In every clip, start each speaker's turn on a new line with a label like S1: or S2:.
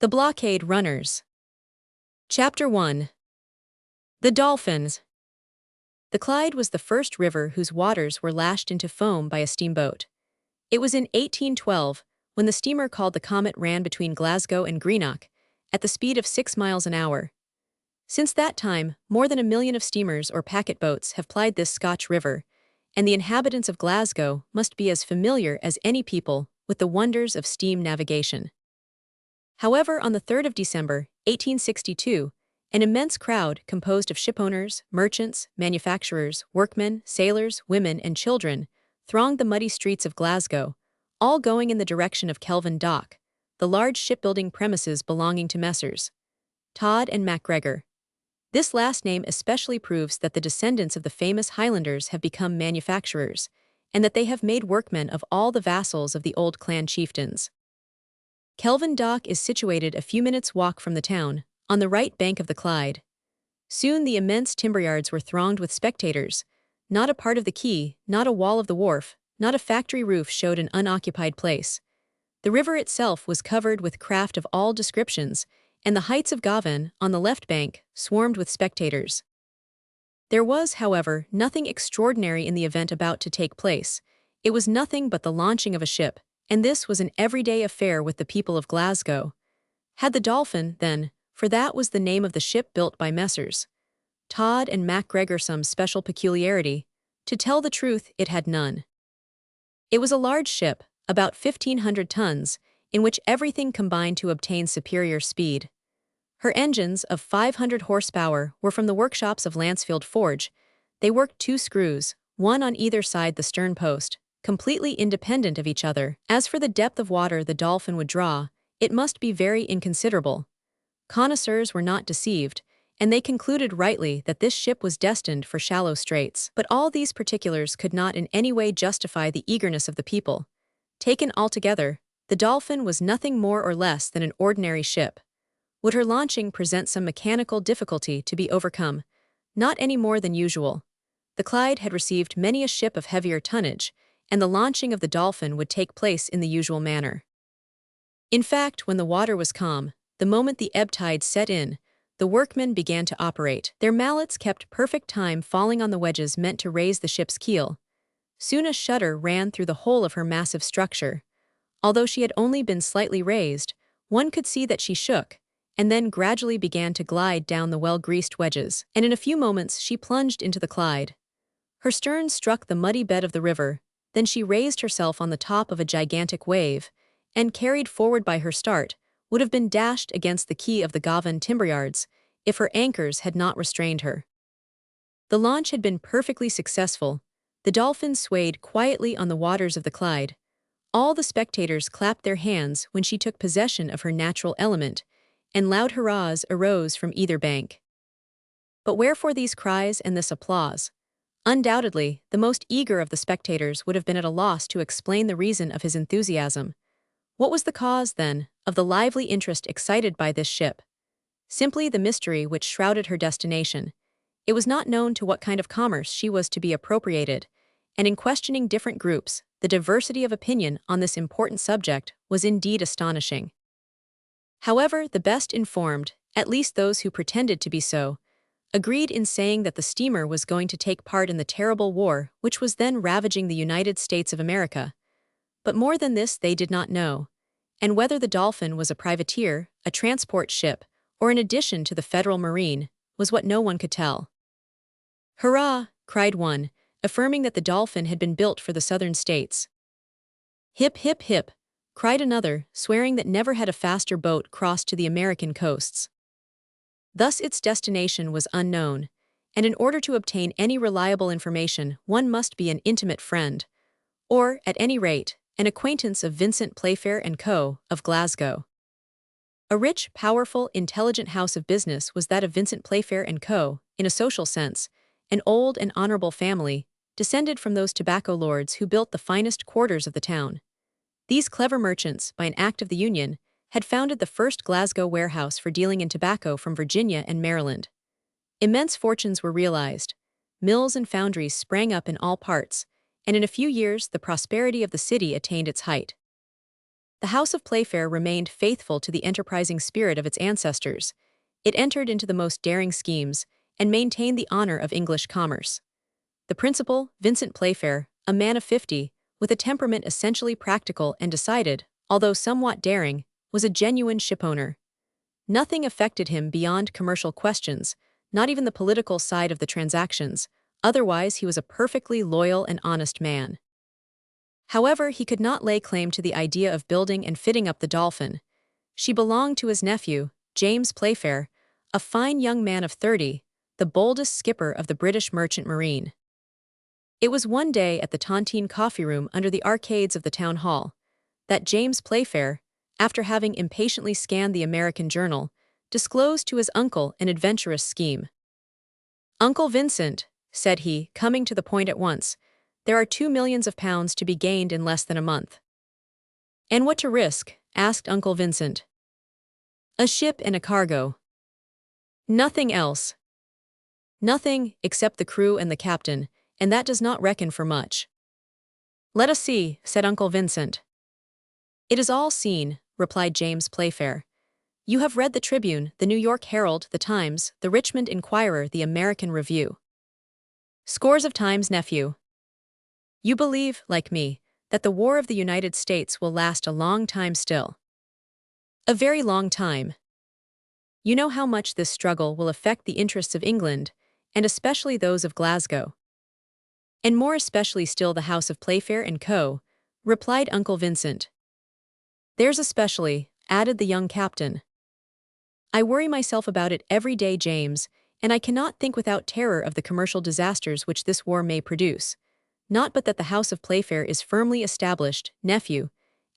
S1: The Blockade Runners. Chapter 1. The Dolphins. The Clyde was the first river whose waters were lashed into foam by a steamboat. It was in 1812, when the steamer called the Comet ran between Glasgow and Greenock, at the speed of 6 miles an hour. Since that time, more than 1 million of steamers or packet boats have plied this Scotch river, and the inhabitants of Glasgow must be as familiar as any people with the wonders of steam navigation. However, on the 3rd of December, 1862, an immense crowd composed of shipowners, merchants, manufacturers, workmen, sailors, women, and children thronged the muddy streets of Glasgow, all going in the direction of Kelvin Dock, the large shipbuilding premises belonging to Messrs. Todd and MacGregor. This last name especially proves that the descendants of the famous Highlanders have become manufacturers, and that they have made workmen of all the vassals of the old clan chieftains. Kelvin Dock is situated a few minutes' walk from the town, on the right bank of the Clyde. Soon the immense timberyards were thronged with spectators. Not a part of the quay, not a wall of the wharf, not a factory roof showed an unoccupied place. The river itself was covered with craft of all descriptions, and the heights of Govan, on the left bank, swarmed with spectators. There was, however, nothing extraordinary in the event about to take place. It was nothing but the launching of a ship, and this was an everyday affair with the people of Glasgow. Had the Dolphin, then, for that was the name of the ship built by Messrs. Todd and MacGregor, some special peculiarity? To tell the truth, it had none. It was a large ship, about 1,500 tons, in which everything combined to obtain superior speed. Her engines, of 500 horsepower, were from the workshops of Lancefield Forge. They worked 2 screws, one on either side the stern post, completely independent of each other. As for the depth of water the Dolphin would draw, it must be very inconsiderable. Connoisseurs were not deceived, and they concluded rightly that this ship was destined for shallow straits. But all these particulars could not in any way justify the eagerness of the people. Taken altogether, the Dolphin was nothing more or less than an ordinary ship. Would her launching present some mechanical difficulty to be overcome? Not any more than usual. The Clyde had received many a ship of heavier tonnage, and the launching of the Dolphin would take place in the usual manner. In fact, when the water was calm, the moment the ebb tide set in, the workmen began to operate. Their mallets kept perfect time falling on the wedges meant to raise the ship's keel. Soon a shudder ran through the whole of her massive structure. Although she had only been slightly raised, one could see that she shook, and then gradually began to glide down the well-greased wedges, and in a few moments she plunged into the Clyde. Her stern struck the muddy bed of the river, then she raised herself on the top of a gigantic wave, and, carried forward by her start, would have been dashed against the quay of the Govan timberyards if her anchors had not restrained her. The launch had been perfectly successful. The Dolphin swayed quietly on the waters of the Clyde. All the spectators clapped their hands when she took possession of her natural element, and loud hurrahs arose from either bank. But wherefore these cries and this applause? Undoubtedly, the most eager of the spectators would have been at a loss to explain the reason of his enthusiasm. What was the cause, then, of the lively interest excited by this ship? Simply the mystery which shrouded her destination. It was not known to what kind of commerce she was to be appropriated, and in questioning different groups, the diversity of opinion on this important subject was indeed astonishing. However, the best informed, at least those who pretended to be so, agreed in saying that the steamer was going to take part in the terrible war which was then ravaging the United States of America. But more than this they did not know, and whether the Dolphin was a privateer, a transport ship, or an addition to the Federal Marine, was what no one could tell. "Hurrah!" cried one, affirming that the Dolphin had been built for the Southern States. "Hip, hip, hip!" cried another, swearing that never had a faster boat crossed to the American coasts. Thus its destination was unknown, and in order to obtain any reliable information one must be an intimate friend, or, at any rate, an acquaintance of Vincent Playfair & Co., of Glasgow. A rich, powerful, intelligent house of business was that of Vincent Playfair & Co., in a social sense, an old and honorable family, descended from those tobacco lords who built the finest quarters of the town. These clever merchants, by an act of the Union, had founded the first Glasgow warehouse for dealing in tobacco from Virginia and Maryland. Immense fortunes were realized. Mills and foundries sprang up in all parts, and in a few years the prosperity of the city attained its height. The House of Playfair remained faithful to the enterprising spirit of its ancestors. It entered into the most daring schemes and maintained the honor of English commerce. The principal, Vincent Playfair, a man of 50, with a temperament essentially practical and decided, although somewhat daring, was a genuine shipowner. Nothing affected him beyond commercial questions, not even the political side of the transactions. Otherwise, he was a perfectly loyal and honest man. However, he could not lay claim to the idea of building and fitting up the Dolphin. She belonged to his nephew, James Playfair, a fine young man of 30, the boldest skipper of the British merchant marine. It was one day at the Tontine coffee room under the arcades of the town hall that James Playfair, after having impatiently scanned the American journal, disclosed to his uncle an adventurous scheme. "Uncle Vincent," said he, coming to the point at once, "there are £2 millions to be gained in less than a month." "And what to risk?" asked Uncle Vincent. "A ship and a cargo." "Nothing else?" "Nothing, except the crew and the captain, and that does not reckon for much." "Let us see," said Uncle Vincent. "It is all seen," replied James Playfair. "You have read the Tribune, the New York Herald, the Times, the Richmond Enquirer, the American Review." "Scores of times, nephew." "You believe, like me, that the War of the United States will last a long time still." "A very long time." "You know how much this struggle will affect the interests of England, and especially those of Glasgow." "And more especially still the House of Playfair and Co., replied Uncle Vincent. "There's especially," added the young captain. "I worry myself about it every day, James, and I cannot think without terror of the commercial disasters which this war may produce. Not but that the House of Playfair is firmly established, nephew.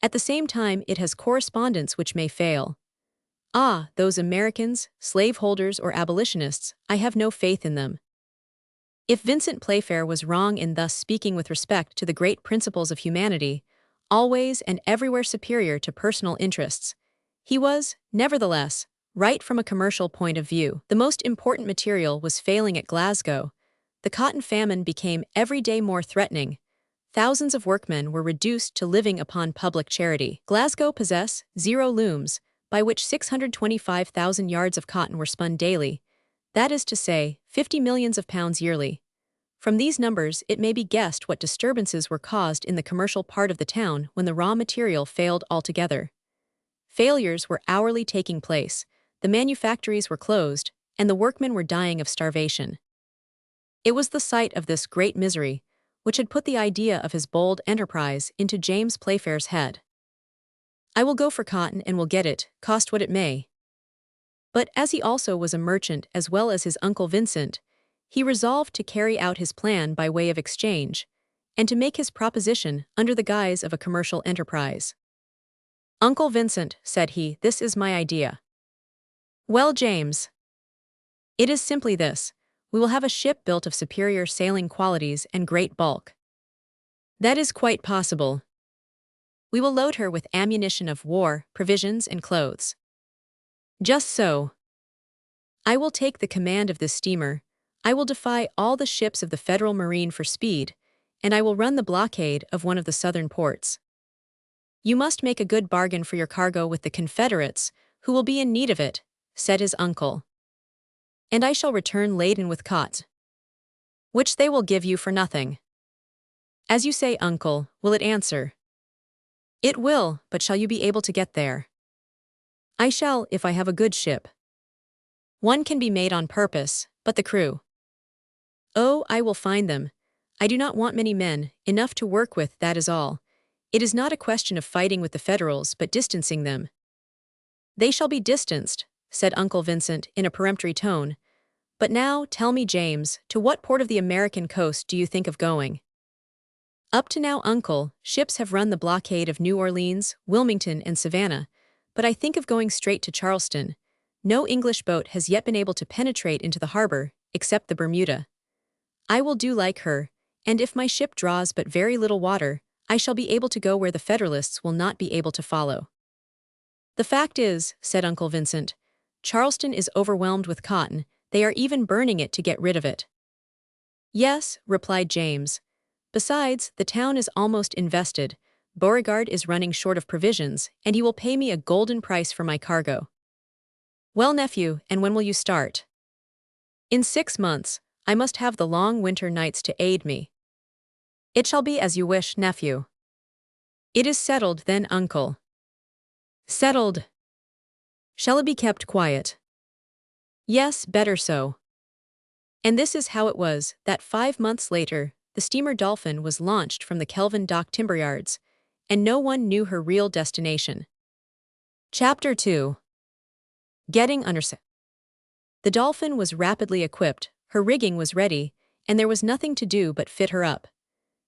S1: At the same time it has correspondents which may fail. Ah, those Americans, slaveholders or abolitionists, I have no faith in them." If Vincent Playfair was wrong in thus speaking with respect to the great principles of humanity, always and everywhere superior to personal interests, he was, nevertheless, right from a commercial point of view. The most important material was failing at Glasgow. The cotton famine became every day more threatening. Thousands of workmen were reduced to living upon public charity. Glasgow possessed 0 looms, by which 625,000 yards of cotton were spun daily, that is to say, £50 millions yearly. From these numbers it may be guessed what disturbances were caused in the commercial part of the town when the raw material failed altogether. Failures were hourly taking place, the manufactories were closed, and the workmen were dying of starvation. It was the sight of this great misery which had put the idea of his bold enterprise into James Playfair's head. "I will go for cotton and will get it, cost what it may." But as he also was a merchant as well as his Uncle Vincent, he resolved to carry out his plan by way of exchange, and to make his proposition under the guise of a commercial enterprise. "Uncle Vincent," said he, "this is my idea." "Well, James?" "It is simply this. We will have a ship built of superior sailing qualities and great bulk." "That is quite possible." "We will load her with ammunition of war, provisions, and clothes." "Just so." "I will take the command of this steamer. I will defy all the ships of the Federal Marine for speed, and I will run the blockade of one of the southern ports." "You must make a good bargain for your cargo with the Confederates, who will be in need of it," said his uncle. "And I shall return laden with cotton." "Which they will give you for nothing." "As you say, uncle, will it answer?" "It will, but shall you be able to get there?" "I shall, if I have a good ship." "One can be made on purpose, but the crew?" "Oh, I will find them. I do not want many men, enough to work with, that is all. It is not a question of fighting with the Federals but distancing them." "They shall be distanced," said Uncle Vincent in a peremptory tone. "But now, tell me, James, to what port of the American coast do you think of going?" "Up to now, uncle, ships have run the blockade of New Orleans, Wilmington, and Savannah, but I think of going straight to Charleston. No English boat has yet been able to penetrate into the harbor, except the Bermuda. I will do like her, and if my ship draws but very little water, I shall be able to go where the Federalists will not be able to follow." "The fact is," said Uncle Vincent, "Charleston is overwhelmed with cotton. They are even burning it to get rid of it." "Yes," replied James. "Besides, the town is almost invested. Beauregard is running short of provisions, and he will pay me a golden price for my cargo. Well, nephew, and when will you start? In 6 months. I must have the long winter nights to aid me. It shall be as you wish, nephew. It is settled then, uncle. Settled. Shall it be kept quiet? Yes, better so. And this is how it was that 5 months later, the steamer Dolphin was launched from the Kelvin Dock timberyards, and no one knew her real destination. Chapter 2. Getting under sail. The Dolphin was rapidly equipped, her rigging was ready, and there was nothing to do but fit her up.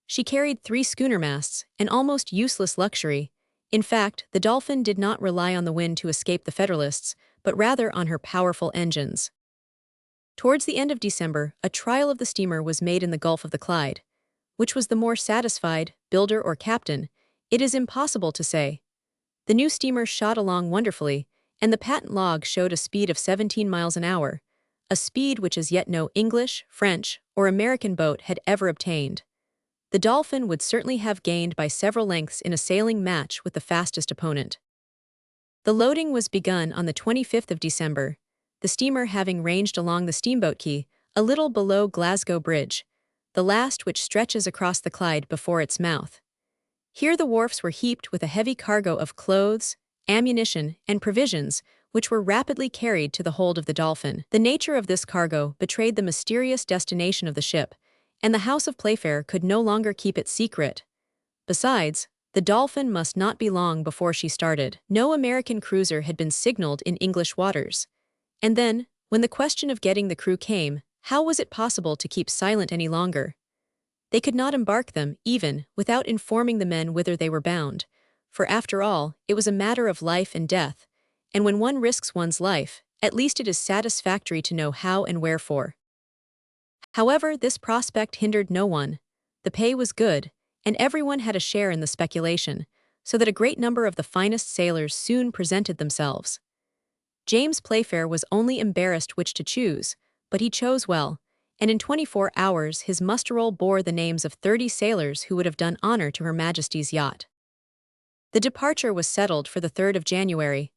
S1: She carried 3 schooner masts, an almost useless luxury. In fact, the Dolphin did not rely on the wind to escape the Federalists, but rather on her powerful engines. Towards the end of December, a trial of the steamer was made in the Gulf of the Clyde. Which was the more satisfied, builder or captain? It is impossible to say. The new steamer shot along wonderfully, and the patent log showed a speed of 17 miles an hour, a speed which as yet no English, French, or American boat had ever obtained. The Dolphin would certainly have gained by several lengths in a sailing match with the fastest opponent. The loading was begun on the 25th of December, the steamer having ranged along the steamboat quay, a little below Glasgow Bridge, the last which stretches across the Clyde before its mouth. Here the wharfs were heaped with a heavy cargo of clothes, ammunition, and provisions, which were rapidly carried to the hold of the Dolphin. The nature of this cargo betrayed the mysterious destination of the ship, and the House of Playfair could no longer keep it secret. Besides, the Dolphin must not be long before she started. No American cruiser had been signaled in English waters. And then, when the question of getting the crew came, how was it possible to keep silent any longer? They could not embark them, even, without informing the men whither they were bound, for after all, it was a matter of life and death, and when one risks one's life, at least it is satisfactory to know how and wherefore. However, this prospect hindered no one. The pay was good, and everyone had a share in the speculation, so that a great number of the finest sailors soon presented themselves. James Playfair was only embarrassed which to choose, but he chose well, and in 24 hours his muster-roll bore the names of 30 sailors who would have done honor to Her Majesty's yacht. The departure was settled for the 3rd of January.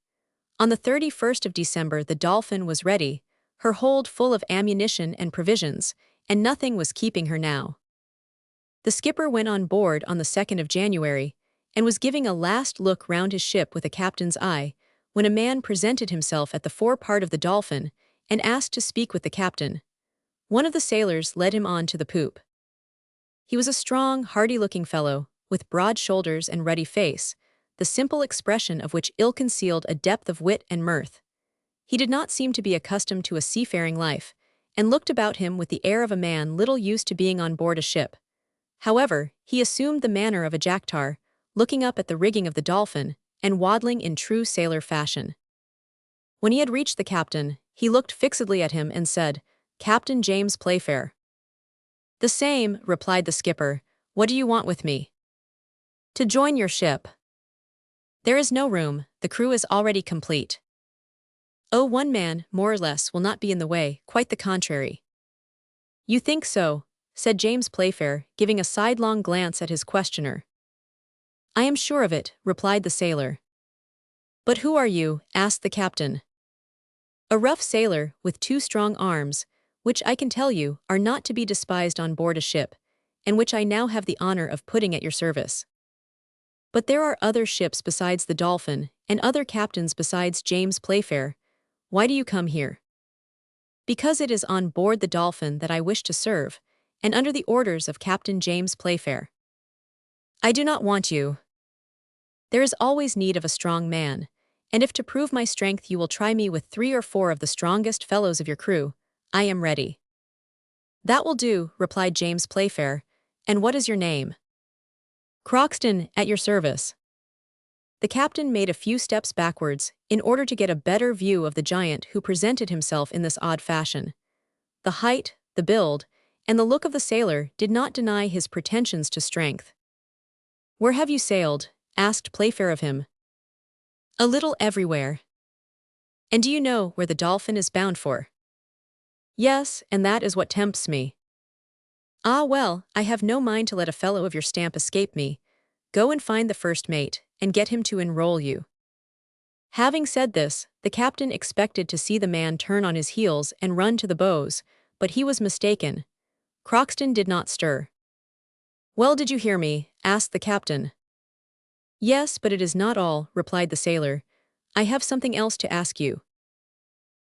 S1: On the 31st of December the Dolphin was ready, her hold full of ammunition and provisions, and nothing was keeping her now. The skipper went on board on the 2nd of January, and was giving a last look round his ship with a captain's eye, when a man presented himself at the forepart of the Dolphin, and asked to speak with the captain. One of the sailors led him on to the poop. He was a strong, hardy-looking fellow, with broad shoulders and ruddy face, the simple expression of which ill-concealed a depth of wit and mirth. He did not seem to be accustomed to a seafaring life, and looked about him with the air of a man little used to being on board a ship. However, he assumed the manner of a jacktar, looking up at the rigging of the Dolphin, and waddling in true sailor fashion. When he had reached the captain, he looked fixedly at him and said, "Captain James Playfair." "The same," replied the skipper. "What do you want with me?" "To join your ship." "There is no room, the crew is already complete." "Oh, one man, more or less, will not be in the way, quite the contrary." "You think so?" said James Playfair, giving a sidelong glance at his questioner. "I am sure of it," replied the sailor. "But who are you?" asked the captain. "A rough sailor, with 2 strong arms, which I can tell you, are not to be despised on board a ship, and which I now have the honor of putting at your service." "But there are other ships besides the Dolphin, and other captains besides James Playfair. Why do you come here?" "Because it is on board the Dolphin that I wish to serve, and under the orders of Captain James Playfair." "I do not want you." "There is always need of a strong man, and if to prove my strength you will try me with 3 or 4 of the strongest fellows of your crew, I am ready." "That will do," replied James Playfair. "And what is your name?" "Croxton, at your service." The captain made a few steps backwards, in order to get a better view of the giant who presented himself in this odd fashion. The height, the build, and the look of the sailor did not deny his pretensions to strength. "Where have you sailed?" asked Playfair of him. "A little everywhere." "And do you know where the Dolphin is bound for?" "Yes, and that is what tempts me." "Ah well, I have no mind to let a fellow of your stamp escape me. Go and find the first mate, and get him to enroll you." Having said this, the captain expected to see the man turn on his heels and run to the bows, but he was mistaken. Crockston did not stir. "Well, did you hear me?" asked the captain. "Yes, but it is not all," replied the sailor. "I have something else to ask you."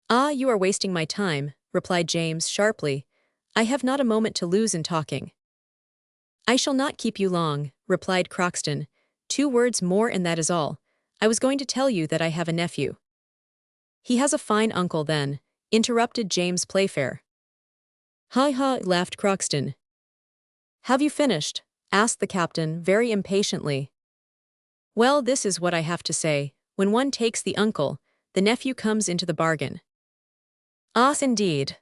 S1: "Ah, you are wasting my time," replied James sharply. "I have not a moment to lose in talking." "I shall not keep you long," replied Crockston. "2 words more and that is all. I was going to tell you that I have a nephew." "He has a fine uncle, then," interrupted James Playfair. "Ha ha," laughed Crockston. "Have you finished?" asked the captain very impatiently. "Well, this is what I have to say. When one takes the uncle, the nephew comes into the bargain." "Ah, indeed."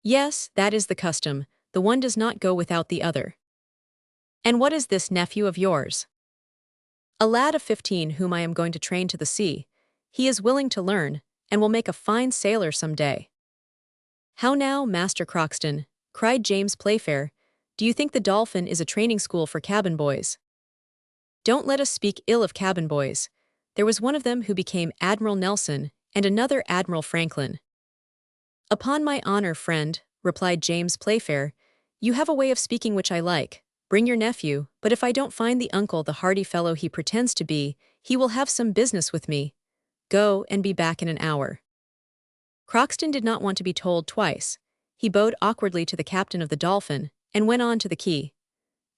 S1: "Yes, that is the custom. The one does not go without the other." "And what is this nephew of yours?" "A lad of 15 whom I am going to train to the sea. He is willing to learn, and will make a fine sailor some day." "How now, Master Crockston?" cried James Playfair. "Do you think the Dolphin is a training school for cabin boys?" "Don't let us speak ill of cabin boys. There was one of them who became Admiral Nelson, and another Admiral Franklin." "Upon my honor, friend," replied James Playfair, "you have a way of speaking which I like. Bring your nephew, but if I don't find the uncle the hardy fellow he pretends to be, he will have some business with me. Go, and be back in an hour." Crockston did not want to be told twice. He bowed awkwardly to the captain of the Dolphin, and went on to the quay.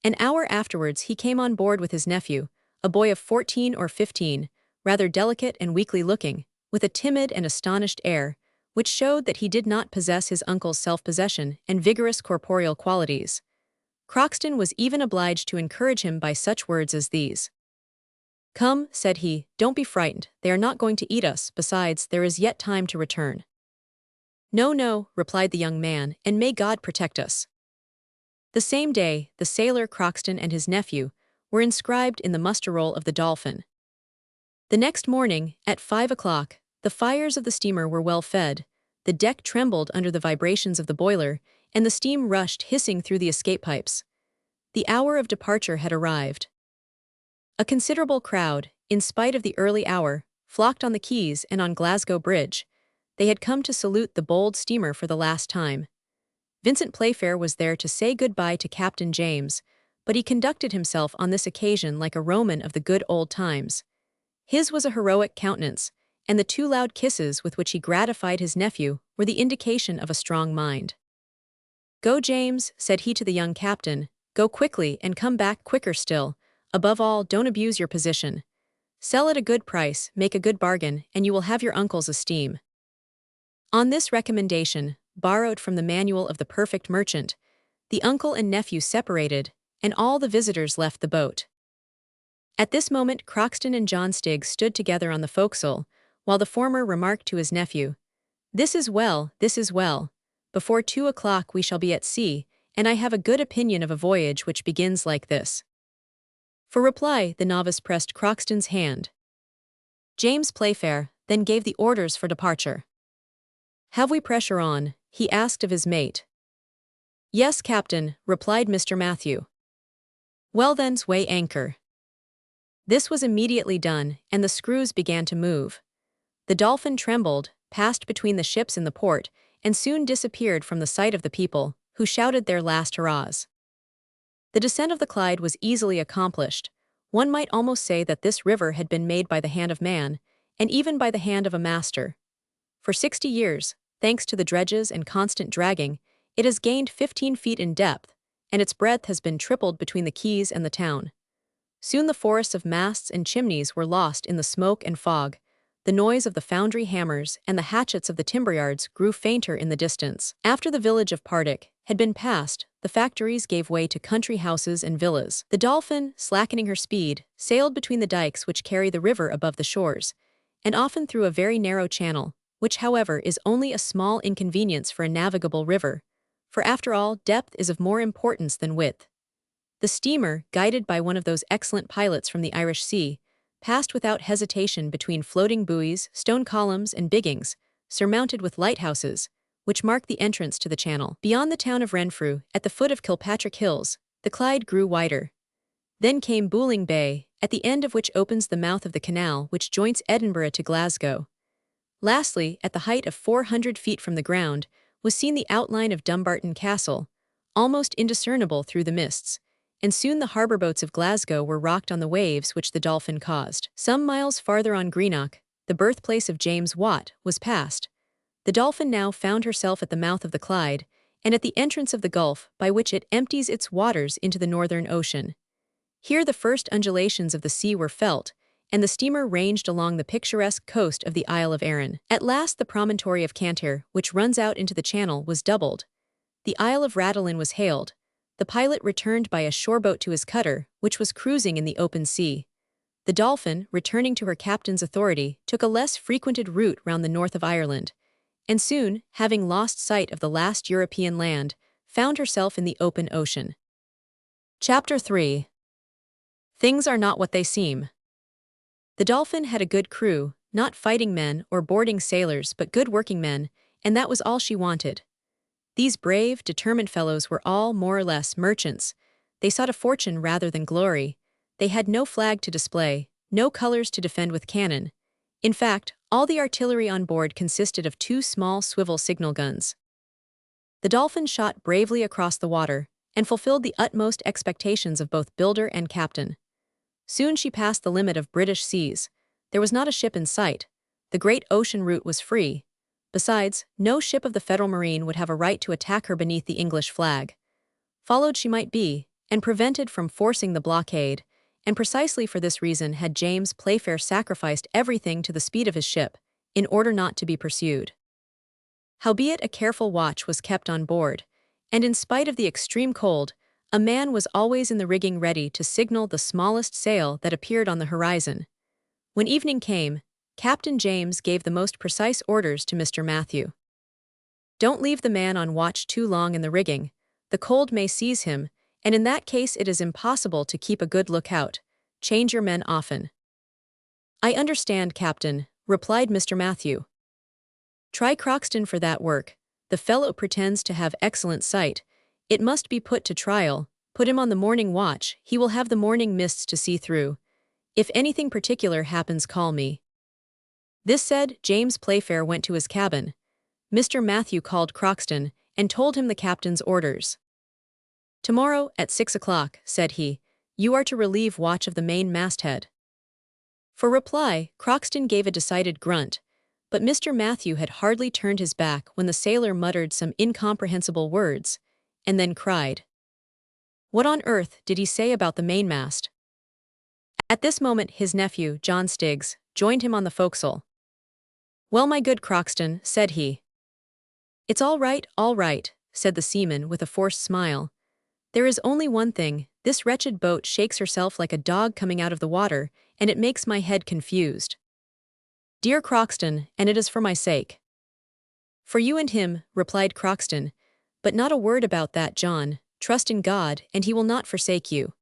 S1: An hour afterwards he came on board with his nephew, a boy of 14 or 15, rather delicate and weakly looking, with a timid and astonished air, which showed that he did not possess his uncle's self-possession and vigorous corporeal qualities. Crockston was even obliged to encourage him by such words as these. "Come," said he, "don't be frightened, they are not going to eat us, besides, there is yet time to return." "No, no," replied the young man, "and may God protect us." The same day, the sailor Crockston and his nephew were inscribed in the muster roll of the Dolphin. The next morning, at 5 o'clock, the fires of the steamer were well fed, the deck trembled under the vibrations of the boiler, and the steam rushed hissing through the escape pipes. The hour of departure had arrived. A considerable crowd, in spite of the early hour, flocked on the quays and on Glasgow Bridge. They had come to salute the bold steamer for the last time. Vincent Playfair was there to say good-bye to Captain James, but he conducted himself on this occasion like a Roman of the good old times. His was a heroic countenance, and the 2 loud kisses with which he gratified his nephew were the indication of a strong mind. "Go, James," said he to the young captain, "go quickly and come back quicker still. Above all, don't abuse your position. Sell at a good price, make a good bargain, and you will have your uncle's esteem." On this recommendation, borrowed from the manual of the perfect merchant, the uncle and nephew separated, and all the visitors left the boat. At this moment Crockston and John Stiggs stood together on the forecastle, while the former remarked to his nephew, this is well. Before 2 o'clock we shall be at sea, and I have a good opinion of a voyage which begins like this." For reply, the novice pressed Crockston's hand. James Playfair then gave the orders for departure. "Have we pressure on?" he asked of his mate. "Yes, Captain," replied Mr. Matthew. "Well then, weigh anchor." This was immediately done, and the screws began to move. The Dolphin trembled, passed between the ships in the port, and soon disappeared from the sight of the people, who shouted their last hurrahs. The descent of the Clyde was easily accomplished. One might almost say that this river had been made by the hand of man, and even by the hand of a master. For 60 years, thanks to the dredges and constant dragging, it has gained 15 feet in depth, and its breadth has been tripled between the quays and the town. Soon the forests of masts and chimneys were lost in the smoke and fog. The noise of the foundry hammers and the hatchets of the timberyards grew fainter in the distance. After the village of Partick had been passed, the factories gave way to country houses and villas. The Dolphin, slackening her speed, sailed between the dikes which carry the river above the shores, and often through a very narrow channel, which however is only a small inconvenience for a navigable river, for after all, depth is of more importance than width. The steamer, guided by one of those excellent pilots from the Irish Sea, passed without hesitation between floating buoys, stone columns, and biggings, surmounted with lighthouses, which mark the entrance to the channel. Beyond the town of Renfrew, at the foot of Kilpatrick Hills, the Clyde grew wider. Then came Booling Bay, at the end of which opens the mouth of the canal which joins Edinburgh to Glasgow. Lastly, at the height of 400 feet from the ground, was seen the outline of Dumbarton Castle, almost indiscernible through the mists, and soon the harbour boats of Glasgow were rocked on the waves which the Dolphin caused. Some miles farther on Greenock, the birthplace of James Watt, was passed. The Dolphin now found herself at the mouth of the Clyde, and at the entrance of the gulf by which it empties its waters into the Northern Ocean. Here the first undulations of the sea were felt, and the steamer ranged along the picturesque coast of the Isle of Arran. At last the promontory of Canter, which runs out into the channel, was doubled. The Isle of Rathlin was hailed. The pilot returned by a shoreboat to his cutter, which was cruising in the open sea. The Dolphin, returning to her captain's authority, took a less frequented route round the north of Ireland, and soon, having lost sight of the last European land, found herself in the open ocean. Chapter 3. Things are not what they seem. The Dolphin had a good crew, not fighting men or boarding sailors but good working men, and that was all she wanted. These brave, determined fellows were all more or less merchants. They sought a fortune rather than glory. They had no flag to display, no colors to defend with cannon. In fact, all the artillery on board consisted of 2 small swivel signal guns. The Dolphin shot bravely across the water, and fulfilled the utmost expectations of both builder and captain. Soon she passed the limit of British seas. There was not a ship in sight. The great ocean route was free. Besides, no ship of the Federal Marine would have a right to attack her beneath the English flag. Followed she might be, and prevented from forcing the blockade, and precisely for this reason had James Playfair sacrificed everything to the speed of his ship, in order not to be pursued. Howbeit a careful watch was kept on board, and in spite of the extreme cold, a man was always in the rigging ready to signal the smallest sail that appeared on the horizon. When evening came, Captain James gave the most precise orders to Mr. Matthew. Don't leave the man on watch too long in the rigging. The cold may seize him, and in that case it is impossible to keep a good lookout. Change your men often. I understand, Captain, replied Mr. Matthew. Try Croxton for that work. The fellow pretends to have excellent sight. It must be put to trial. Put him on the morning watch. He will have the morning mists to see through. If anything particular happens, call me. This said, James Playfair went to his cabin. Mr. Matthew called Croxton, and told him the captain's orders. Tomorrow, at 6 o'clock, said he, you are to relieve watch of the main masthead. For reply, Croxton gave a decided grunt, but Mr. Matthew had hardly turned his back when the sailor muttered some incomprehensible words, and then cried. What on earth did he say about the mainmast? At this moment his nephew, John Stiggs, joined him on the forecastle. Well, my good Croxton, said he. It's all right, said the seaman with a forced smile. There is only one thing, this wretched boat shakes herself like a dog coming out of the water, and it makes my head confused. Dear Croxton, and it is for my sake. For you and him, replied Croxton, but not a word about that, John. Trust in God, and he will not forsake you.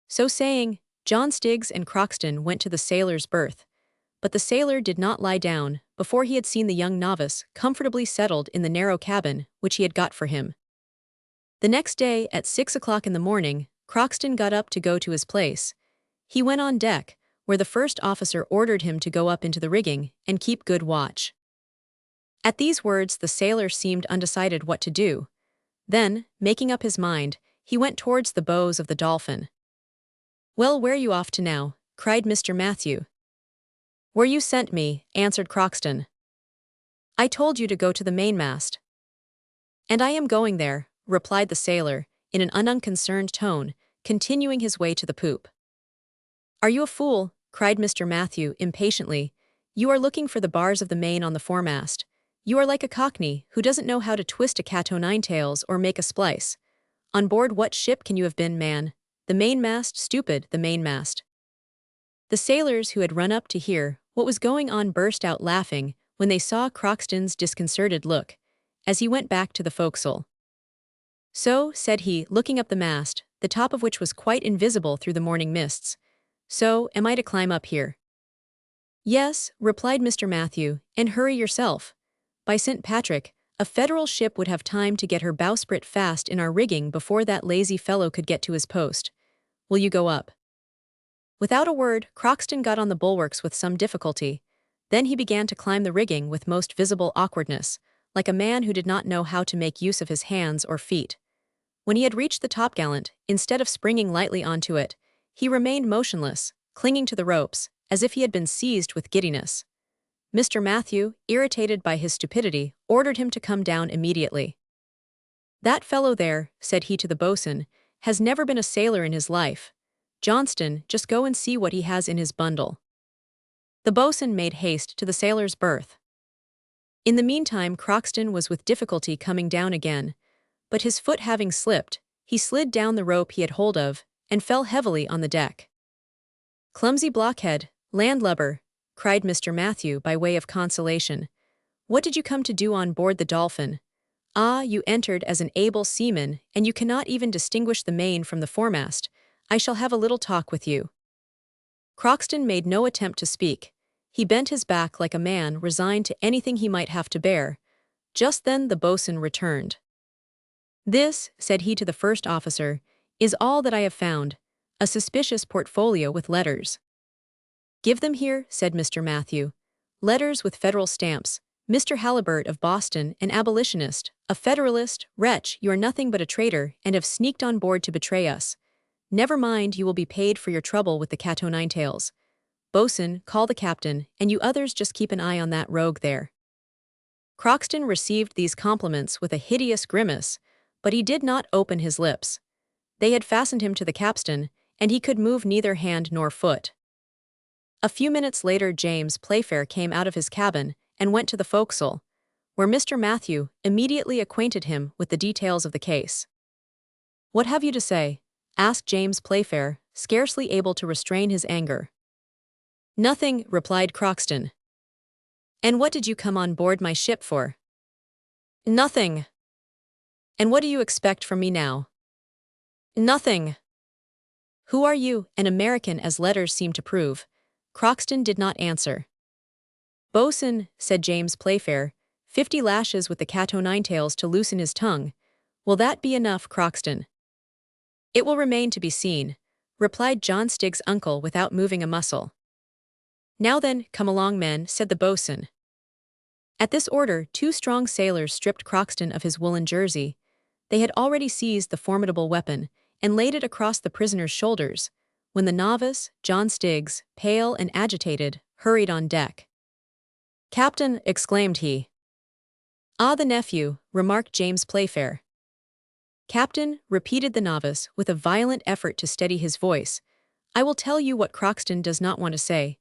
S1: So saying, John Stiggs and Croxton went to the sailor's berth, but the sailor did not lie down before he had seen the young novice comfortably settled in the narrow cabin which he had got for him. The next day, at 6 o'clock in the morning, Croxton got up to go to his place. He went on deck, where the first officer ordered him to go up into the rigging and keep good watch. At these words the sailor seemed undecided what to do. Then, making up his mind, he went towards the bows of the Dolphin. Well, where you off to now? Cried Mr. Matthew. Where you sent me, answered Croxton. I told you to go to the mainmast. And I am going there, replied the sailor, in an unconcerned tone, continuing his way to the poop. Are you a fool? Cried Mr. Matthew impatiently. You are looking for the bars of the main on the foremast. You are like a cockney who doesn't know how to twist a cat-o'-nine-tails or make a splice. On board what ship can you have been, man? The mainmast, stupid, the mainmast. The sailors who had run up to hear what was going on burst out laughing when they saw Croxton's disconcerted look, as he went back to the forecastle. So, said he, looking up the mast, the top of which was quite invisible through the morning mists. So, am I to climb up here? Yes, replied Mr. Matthew, and hurry yourself. By St. Patrick, a Federal ship would have time to get her bowsprit fast in our rigging before that lazy fellow could get to his post. Will you go up? Without a word, Croxton got on the bulwarks with some difficulty. Then he began to climb the rigging with most visible awkwardness, like a man who did not know how to make use of his hands or feet. When he had reached the topgallant, instead of springing lightly onto it, he remained motionless, clinging to the ropes, as if he had been seized with giddiness. Mr. Matthew, irritated by his stupidity, ordered him to come down immediately. "That fellow there," said he to the boatswain, "has never been a sailor in his life. Johnston, just go and see what he has in his bundle." The boatswain made haste to the sailor's berth. In the meantime, Croxton was with difficulty coming down again, but his foot having slipped, he slid down the rope he had hold of, and fell heavily on the deck. "Clumsy blockhead, landlubber," cried Mr. Matthew by way of consolation. "What did you come to do on board the Dolphin? Ah, you entered as an able seaman, and you cannot even distinguish the main from the foremast. I shall have a little talk with you." Croxton made no attempt to speak. He bent his back like a man resigned to anything he might have to bear. Just then the boatswain returned. "This," said he to the first officer, "is all that I have found, a suspicious portfolio with letters." "Give them here," said Mr. Matthew. "Letters with federal stamps. Mr. Halliburtt of Boston, an abolitionist, a federalist, wretch, you are nothing but a traitor, and have sneaked on board to betray us. Never mind, you will be paid for your trouble with the Cat o' Nine Tails. Boatswain, call the captain, and you others just keep an eye on that rogue there." Croxton received these compliments with a hideous grimace, but he did not open his lips. They had fastened him to the capstan, and he could move neither hand nor foot. A few minutes later James Playfair came out of his cabin and went to the forecastle, where Mr. Matthew immediately acquainted him with the details of the case. "What have you to say?" asked James Playfair, scarcely able to restrain his anger. "Nothing," replied Croxton. "And what did you come on board my ship for?" "Nothing." "And what do you expect from me now?" "Nothing." "Who are you, an American as letters seem to prove?" Croxton did not answer. "Boatswain," said James Playfair, 50 lashes with the Cat o' Nine Tails to loosen his tongue. "Will that be enough, Croxton?" "It will remain to be seen," replied John Stiggs' uncle without moving a muscle. "Now then, come along, men," said the boatswain. At this order, 2 strong sailors stripped Croxton of his woolen jersey. They had already seized the formidable weapon and laid it across the prisoner's shoulders, when the novice, John Stiggs, pale and agitated, hurried on deck. "Captain," exclaimed he. "Ah, the nephew," remarked James Playfair. "Captain," repeated the novice with a violent effort to steady his voice, "I will tell you what Croxton does not want to say.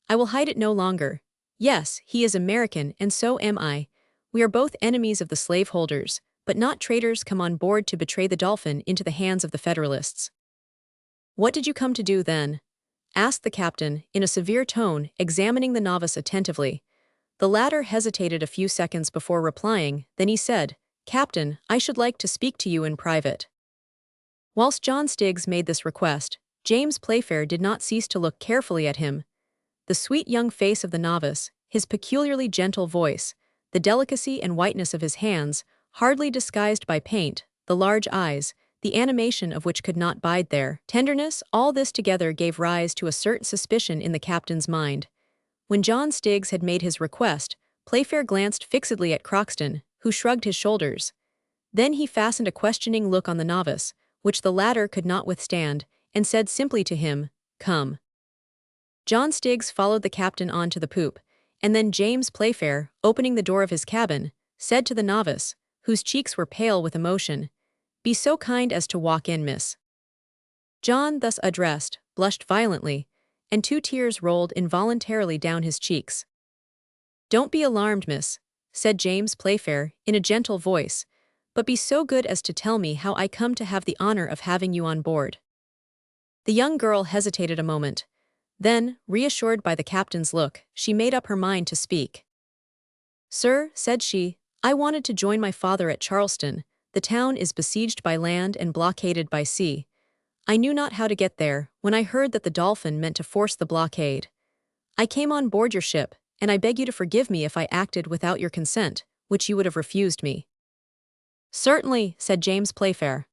S1: I will hide it no longer. Yes, he is American, and so am I. We are both enemies of the slaveholders, but not traitors come on board to betray the Dolphin into the hands of the Federalists." "What did you come to do, then?" asked the captain, in a severe tone, examining the novice attentively. The latter hesitated a few seconds before replying, then he said, "Captain, I should like to speak to you in private." Whilst John Stiggs made this request, James Playfair did not cease to look carefully at him. The sweet young face of the novice, his peculiarly gentle voice, the delicacy and whiteness of his hands, hardly disguised by paint, the large eyes, the animation of which could not bide their tenderness, all this together gave rise to a certain suspicion in the captain's mind. When John Stiggs had made his request, Playfair glanced fixedly at Croxton, who shrugged his shoulders. Then he fastened a questioning look on the novice, which the latter could not withstand, and said simply to him, "Come." John Stiggs followed the captain on to the poop, and then James Playfair, opening the door of his cabin, said to the novice, whose cheeks were pale with emotion, "Be so kind as to walk in, miss." John, thus addressed, blushed violently, and 2 tears rolled involuntarily down his cheeks. "Don't be alarmed, miss," said James Playfair, in a gentle voice, "but be so good as to tell me how I come to have the honor of having you on board." The young girl hesitated a moment. Then, reassured by the captain's look, she made up her mind to speak. "Sir," said she, "I wanted to join my father at Charleston. The town is besieged by land and blockaded by sea. I knew not how to get there, when I heard that the Dolphin meant to force the blockade. I came on board your ship, and I beg you to forgive me if I acted without your consent, which you would have refused me." "Certainly," said James Playfair.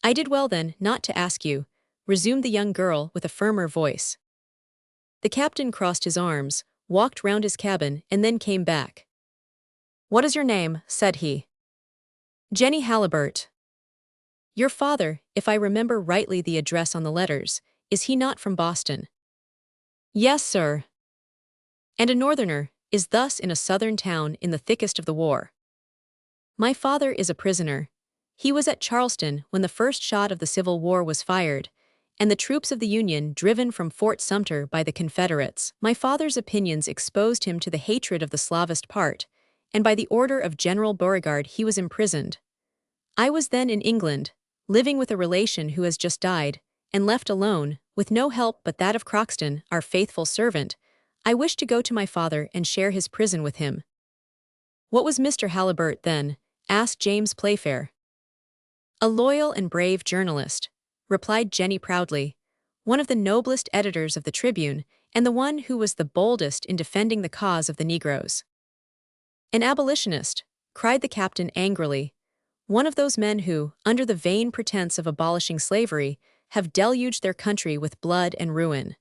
S1: "I did well then, not to ask you," resumed the young girl with a firmer voice. The captain crossed his arms, walked round his cabin, and then came back. "What is your name?" said he. "Jenny Halliburtt." "Your father, if I remember rightly the address on the letters, is he not from Boston?" "Yes, sir." "And a northerner, is thus in a southern town in the thickest of the war." "My father is a prisoner. He was at Charleston when the first shot of the Civil War was fired, and the troops of the Union driven from Fort Sumter by the Confederates. My father's opinions exposed him to the hatred of the Slavist part, and by the order of General Beauregard he was imprisoned. I was then in England, living with a relation who has just died, and left alone, with no help but that of Croxton, our faithful servant. I wished to go to my father and share his prison with him." "What was Mr. Halliburtt then?" asked James Playfair. "A loyal and brave journalist," replied Jenny proudly, "one of the noblest editors of the Tribune, and the one who was the boldest in defending the cause of the Negroes." "An abolitionist," cried the captain angrily, "one of those men who, under the vain pretense of abolishing slavery, have deluged their country with blood and ruin."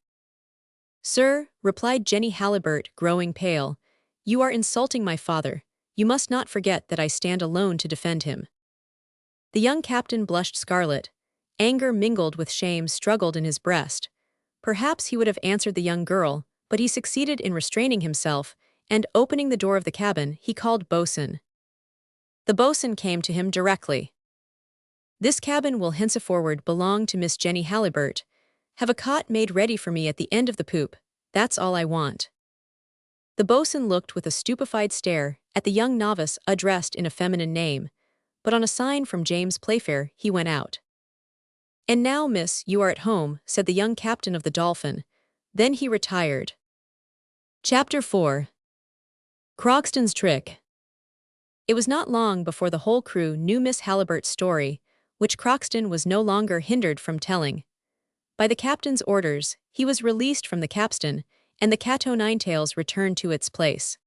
S1: "Sir," replied Jenny Halliburtt, growing pale, "you are insulting my father. You must not forget that I stand alone to defend him." The young captain blushed scarlet. Anger mingled with shame struggled in his breast. Perhaps he would have answered the young girl, but he succeeded in restraining himself, and opening the door of the cabin, he called boatswain. The boatswain came to him directly. "This cabin will henceforward belong to Miss Jenny Halliburtt. Have a cot made ready for me at the end of the poop. That's all I want." The boatswain looked with a stupefied stare at the young novice addressed in a feminine name, but on a sign from James Playfair he went out. "And now, miss, you are at home," said the young captain of the Dolphin. Then he retired. Chapter 4. Croxton's Trick. It was not long before the whole crew knew Miss Halliburtt's story, which Croxton was no longer hindered from telling. By the captain's orders, he was released from the capstan, and the cat-o'-nine-tails returned to its place.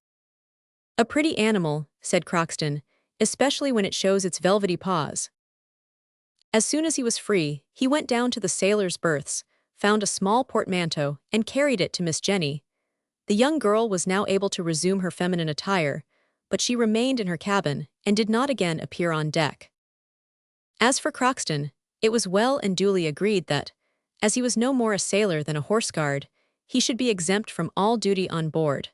S1: "A pretty animal," said Croxton, "especially when it shows its velvety paws." As soon as he was free, he went down to the sailors' berths, found a small portmanteau, and carried it to Miss Jenny. The young girl was now able to resume her feminine attire, but she remained in her cabin, and did not again appear on deck. As for Croxton, it was well and duly agreed that, as he was no more a sailor than a horse-guard, he should be exempt from all duty on board.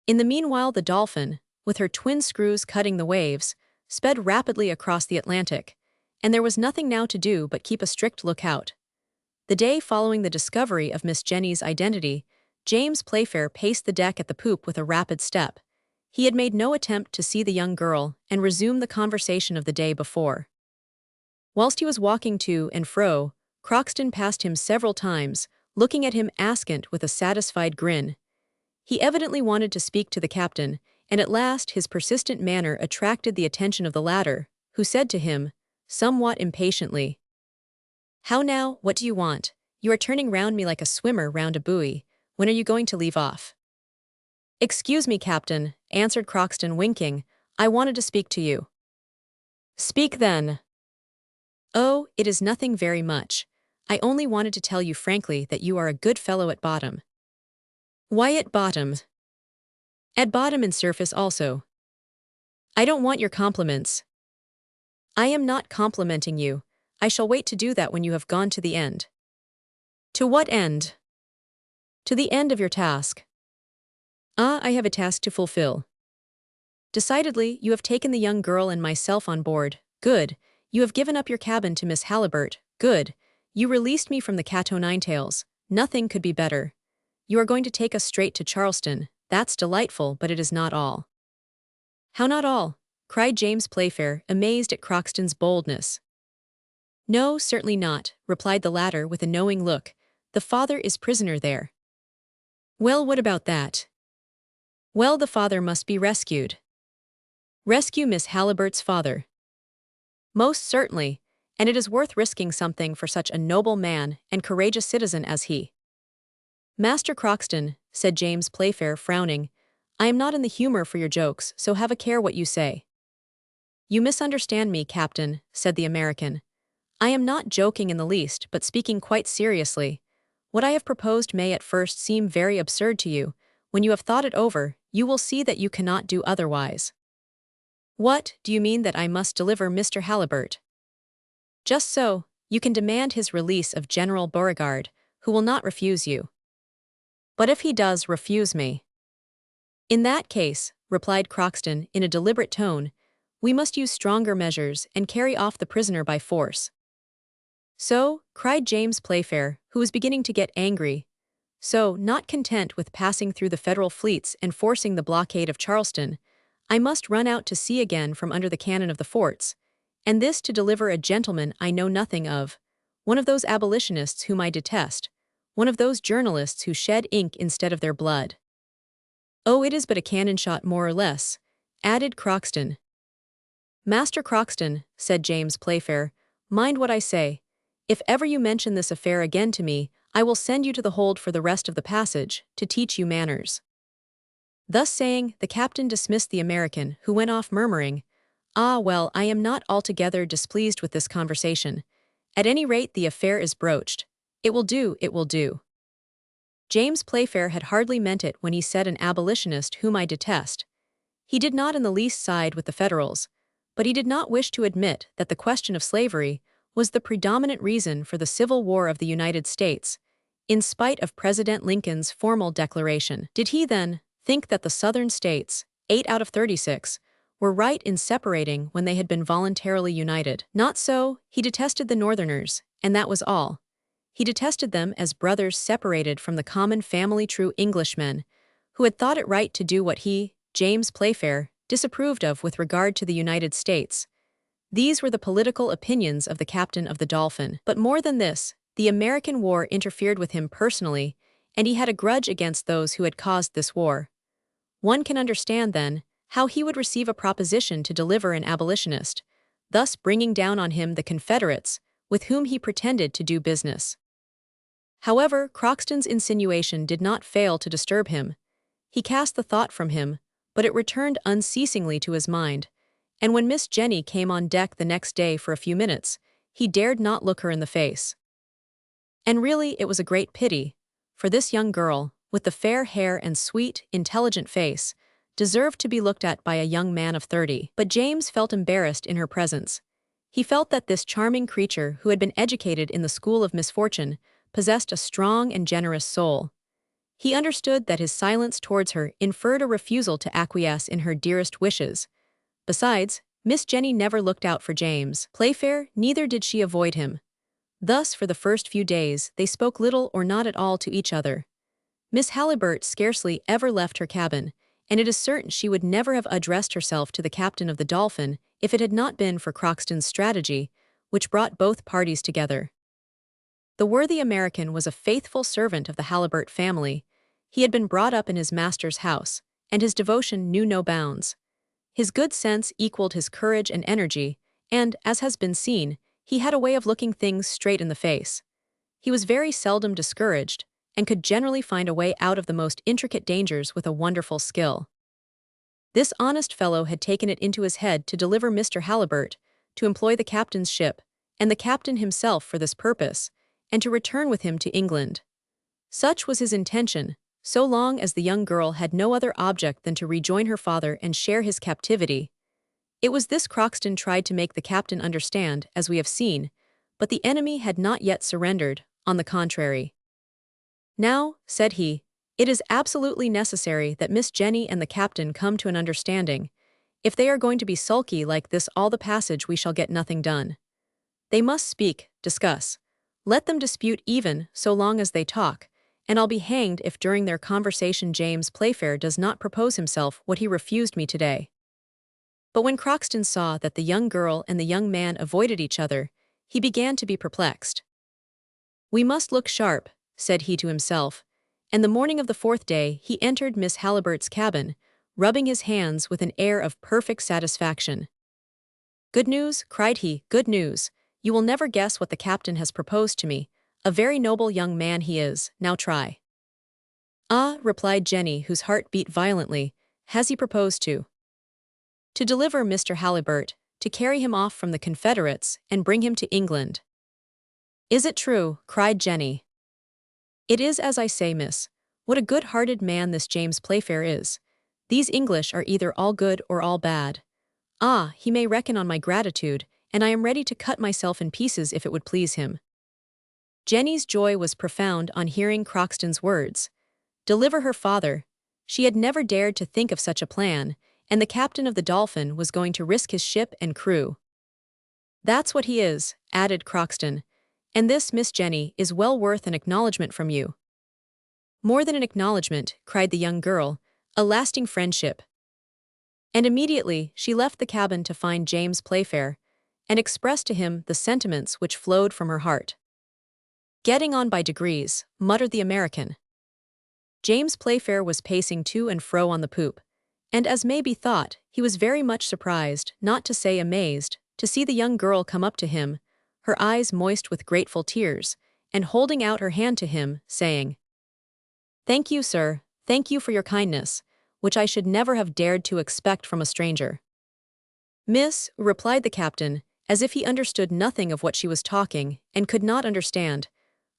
S1: In the meanwhile the Dolphin, with her twin screws cutting the waves, sped rapidly across the Atlantic, and there was nothing now to do but keep a strict lookout. The day following the discovery of Miss Jenny's identity, James Playfair paced the deck at the poop with a rapid step. He had made no attempt to see the young girl and resume the conversation of the day before. Whilst he was walking to and fro, Croxton passed him several times, looking at him askant with a satisfied grin. He evidently wanted to speak to the captain, and at last his persistent manner attracted the attention of the latter, who said to him, somewhat impatiently, "How now, what do you want? You are turning round me like a swimmer round a buoy. When are you going to leave off?" "Excuse me, Captain," answered Croxton, winking. "I wanted to speak to you." "Speak then." "Oh, it is nothing very much. I only wanted to tell you frankly that you are a good fellow at bottom." "Why at bottom?" "At bottom and surface also." "I don't want your compliments." "I am not complimenting you. I shall wait to do that when you have gone to the end." "To what end?" "To the end of your task." "Ah, I have a task to fulfill." "Decidedly, you have taken the young girl and myself on board. Good. You have given up your cabin to Miss Halliburtt. Good. You released me from the cat-o'-nine-tails. Nothing could be better. You are going to take us straight to Charleston. That's delightful, but it is not all." "How not all?" cried James Playfair, amazed at Croxton's boldness. "No, certainly not," replied the latter with a knowing look. "The father is prisoner there." "Well, what about that?" "Well, the father must be rescued." "Rescue Miss Halliburtt's father?" "Most certainly, and it is worth risking something for such a noble man and courageous citizen as he." "Master Croxton," said James Playfair, frowning, "I am not in the humor for your jokes, so have a care what you say." "You misunderstand me, Captain," said the American. I am not joking in the least, but speaking quite seriously. What I have proposed may at first seem very absurd to you. When you have thought it over, you will see that you cannot do otherwise. What, do you mean that I must deliver Mr. Halibert? Just so, you can demand his release of General Beauregard, who will not refuse you. But if he does refuse me? In that case, replied Crockston in a deliberate tone, we must use stronger measures and carry off the prisoner by force. So, cried James Playfair, who was beginning to get angry. So, not content with passing through the Federal fleets and forcing the blockade of Charleston, I must run out to sea again from under the cannon of the forts, and this to deliver a gentleman I know nothing of, one of those abolitionists whom I detest, one of those journalists who shed ink instead of their blood. Oh, it is but a cannon shot more or less, added Crockston. Master Crockston, said James Playfair, mind what I say. If ever you mention this affair again to me, I will send you to the hold for the rest of the passage, to teach you manners. Thus saying, the captain dismissed the American, who went off murmuring, Ah, well, I am not altogether displeased with this conversation. At any rate, the affair is broached. It will do, it will do. James Playfair had hardly meant it when he said an abolitionist whom I detest. He did not in the least side with the Federals, but he did not wish to admit that the question of slavery was the predominant reason for the Civil War of the United States, in spite of President Lincoln's formal declaration. Did he, then, think that the Southern states, 8 out of 36, were right in separating when they had been voluntarily united? Not so, he detested the Northerners, and that was all. He detested them as brothers separated from the common family true Englishmen, who had thought it right to do what he, James Playfair, disapproved of with regard to the United States. These were the political opinions of the captain of the Dolphin. But more than this, the American war interfered with him personally, and he had a grudge against those who had caused this war. One can understand, then, how he would receive a proposition to deliver an abolitionist, thus bringing down on him the Confederates, with whom he pretended to do business. However, Crockston's insinuation did not fail to disturb him. He cast the thought from him, but it returned unceasingly to his mind, and when Miss Jenny came on deck the next day for a few minutes, he dared not look her in the face. And really it was a great pity, for this young girl, with the fair hair and sweet, intelligent face, deserved to be looked at by a young man of 30. But James felt embarrassed in her presence. He felt that this charming creature who had been educated in the school of misfortune possessed a strong and generous soul. He understood that his silence towards her inferred a refusal to acquiesce in her dearest wishes. Besides, Miss Jenny never looked out for James Playfair, neither did she avoid him. Thus, for the first few days, they spoke little or not at all to each other. Miss Halibert scarcely ever left her cabin, and it is certain she would never have addressed herself to the captain of the Dolphin if it had not been for Crockston's strategy, which brought both parties together. The worthy American was a faithful servant of the Halibert family. He had been brought up in his master's house, and his devotion knew no bounds. His good sense equaled his courage and energy, and, as has been seen, he had a way of looking things straight in the face. He was very seldom discouraged, and could generally find a way out of the most intricate dangers with a wonderful skill. This honest fellow had taken it into his head to deliver Mr. Halibert, to employ the captain's ship, and the captain himself for this purpose, and to return with him to England. Such was his intention, so long as the young girl had no other object than to rejoin her father and share his captivity. It was this Crockston tried to make the captain understand, as we have seen, but the enemy had not yet surrendered, on the contrary. Now, said he, it is absolutely necessary that Miss Jenny and the captain come to an understanding. If they are going to be sulky like this all the passage, we shall get nothing done. They must speak, discuss. Let them dispute even, so long as they talk, and I'll be hanged if during their conversation James Playfair does not propose himself what he refused me today. But when Crockston saw that the young girl and the young man avoided each other, he began to be perplexed. We must look sharp, said he to himself, and the morning of the 4th day he entered Miss Halibert's cabin, rubbing his hands with an air of perfect satisfaction. Good news, cried he, good news. You will never guess what the captain has proposed to me. A very noble young man he is, now try. Ah, replied Jenny, whose heart beat violently, has he proposed to deliver Mr. Halibert, to carry him off from the Confederates and bring him to England. "Is it true?" cried Jenny. "It is as I say, miss. What a good-hearted man this James Playfair is. These English are either all good or all bad. Ah, he may reckon on my gratitude, and I am ready to cut myself in pieces if it would please him." Jenny's joy was profound on hearing Crockston's words. Deliver her father. She had never dared to think of such a plan, and the captain of the Dolphin was going to risk his ship and crew. "That's what he is," added Crockston. "And this, Miss Jenny, is well worth an acknowledgment from you." "More than an acknowledgment," cried the young girl, "a lasting friendship." And immediately she left the cabin to find James Playfair, and expressed to him the sentiments which flowed from her heart. "Getting on by degrees," muttered the American. James Playfair was pacing to and fro on the poop, and as may be thought, he was very much surprised, not to say amazed, to see the young girl come up to him, her eyes moist with grateful tears, and holding out her hand to him, saying, "Thank you, sir, thank you for your kindness, which I should never have dared to expect from a stranger." "Miss," replied the captain, as if he understood nothing of what she was talking, and could not understand,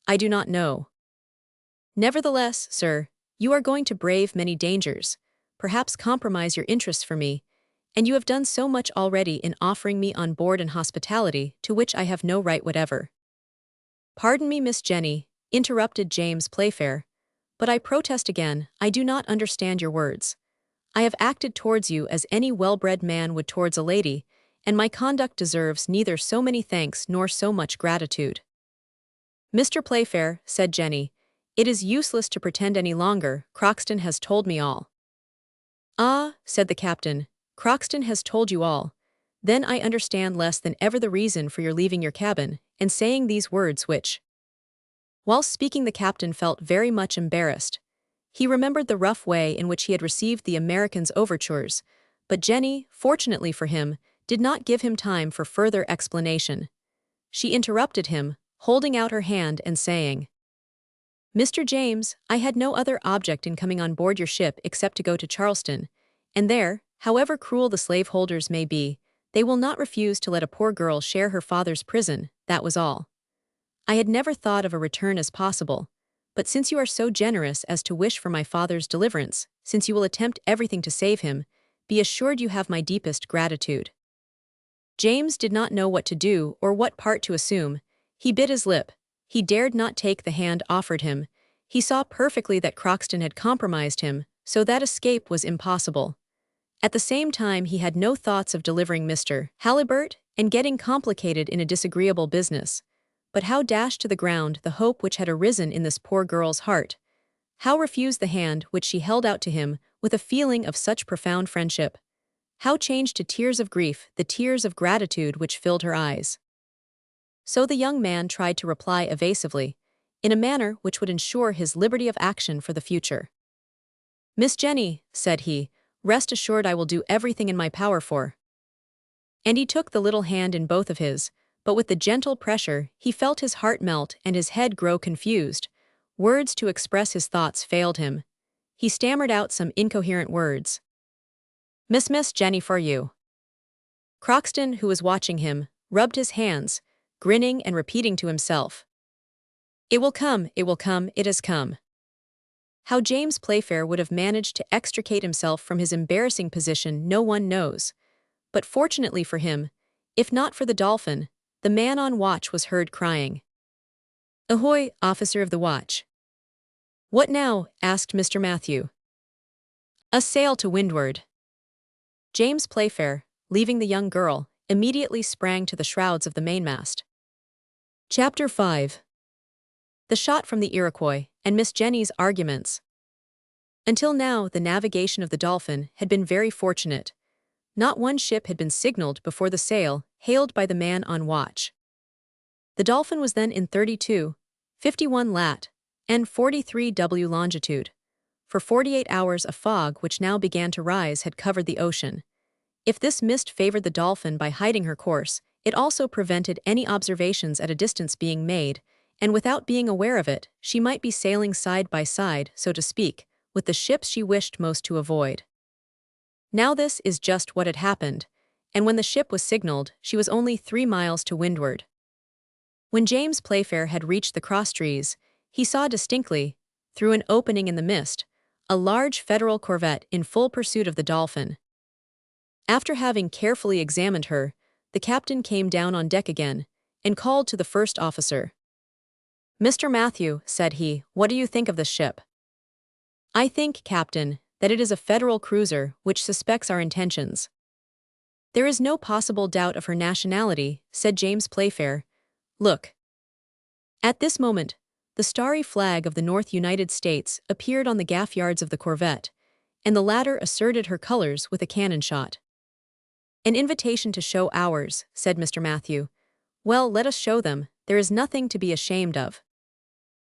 S1: "I do not know." "Nevertheless, sir, you are going to brave many dangers, perhaps compromise your interests for me, and you have done so much already in offering me on board an hospitality to which I have no right whatever." "Pardon me, Miss Jenny," interrupted James Playfair, "but I protest again, I do not understand your words. I have acted towards you as any well-bred man would towards a lady, and my conduct deserves neither so many thanks nor so much gratitude." "Mr. Playfair," said Jenny, "it is useless to pretend any longer, Crockston has told me all." "Ah," said the captain, "Crockston has told you all. Then I understand less than ever the reason for your leaving your cabin, and saying these words which—" While speaking the captain felt very much embarrassed. He remembered the rough way in which he had received the American's overtures, but Jenny, fortunately for him, did not give him time for further explanation. She interrupted him, holding out her hand and saying, "Mr. James, I had no other object in coming on board your ship except to go to Charleston, and there, however cruel the slaveholders may be, they will not refuse to let a poor girl share her father's prison, that was all. I had never thought of a return as possible, but since you are so generous as to wish for my father's deliverance, since you will attempt everything to save him, be assured you have my deepest gratitude." James did not know what to do or what part to assume. He bit his lip. He dared not take the hand offered him. He saw perfectly that Crockston had compromised him, so that escape was impossible. At the same time he had no thoughts of delivering Mr. Halliburtt and getting complicated in a disagreeable business. But how dash to the ground the hope which had arisen in this poor girl's heart? How refuse the hand which she held out to him with a feeling of such profound friendship? How change to tears of grief the tears of gratitude which filled her eyes? So the young man tried to reply evasively, in a manner which would ensure his liberty of action for the future. "Miss Jenny," said he, "rest assured I will do everything in my power for—" And he took the little hand in both of his, but with the gentle pressure he felt his heart melt and his head grow confused. Words to express his thoughts failed him. He stammered out some incoherent words. Miss Jenny for you." Crockston, who was watching him, rubbed his hands, grinning and repeating to himself, it will come, it has come." How James Playfair would have managed to extricate himself from his embarrassing position no one knows. But fortunately for him, if not for the Dolphin, the man on watch was heard crying, "Ahoy, officer of the watch." "What now?" asked Mr. Matthew. "A sail to windward." James Playfair, leaving the young girl, immediately sprang to the shrouds of the mainmast. Chapter 5. The shot from the Iroquois, and Miss Jenny's arguments. Until now, the navigation of the Dolphin had been very fortunate. Not one ship had been signaled before the sail, hailed by the man on watch. The Dolphin was then in 32, 51 lat. and 43 W longitude. For 48 hours a fog which now began to rise had covered the ocean. If this mist favored the Dolphin by hiding her course, it also prevented any observations at a distance being made, and without being aware of it, she might be sailing side by side, so to speak, with the ships she wished most to avoid. Now this is just what had happened, and when the ship was signaled, she was only 3 miles to windward. When James Playfair had reached the crosstrees, he saw distinctly, through an opening in the mist, a large Federal corvette in full pursuit of the Dolphin. After having carefully examined her, the captain came down on deck again and called to the first officer. "Mr. Matthew," said he, "what do you think of this ship?" "I think, Captain, that it is a Federal cruiser which suspects our intentions." "There is no possible doubt of her nationality," said James Playfair. "Look." At this moment, the starry flag of the North United States appeared on the gaff yards of the corvette, and the latter asserted her colors with a cannon shot. "An invitation to show ours," said Mr. Matthew. "Well, let us show them. There is nothing to be ashamed of."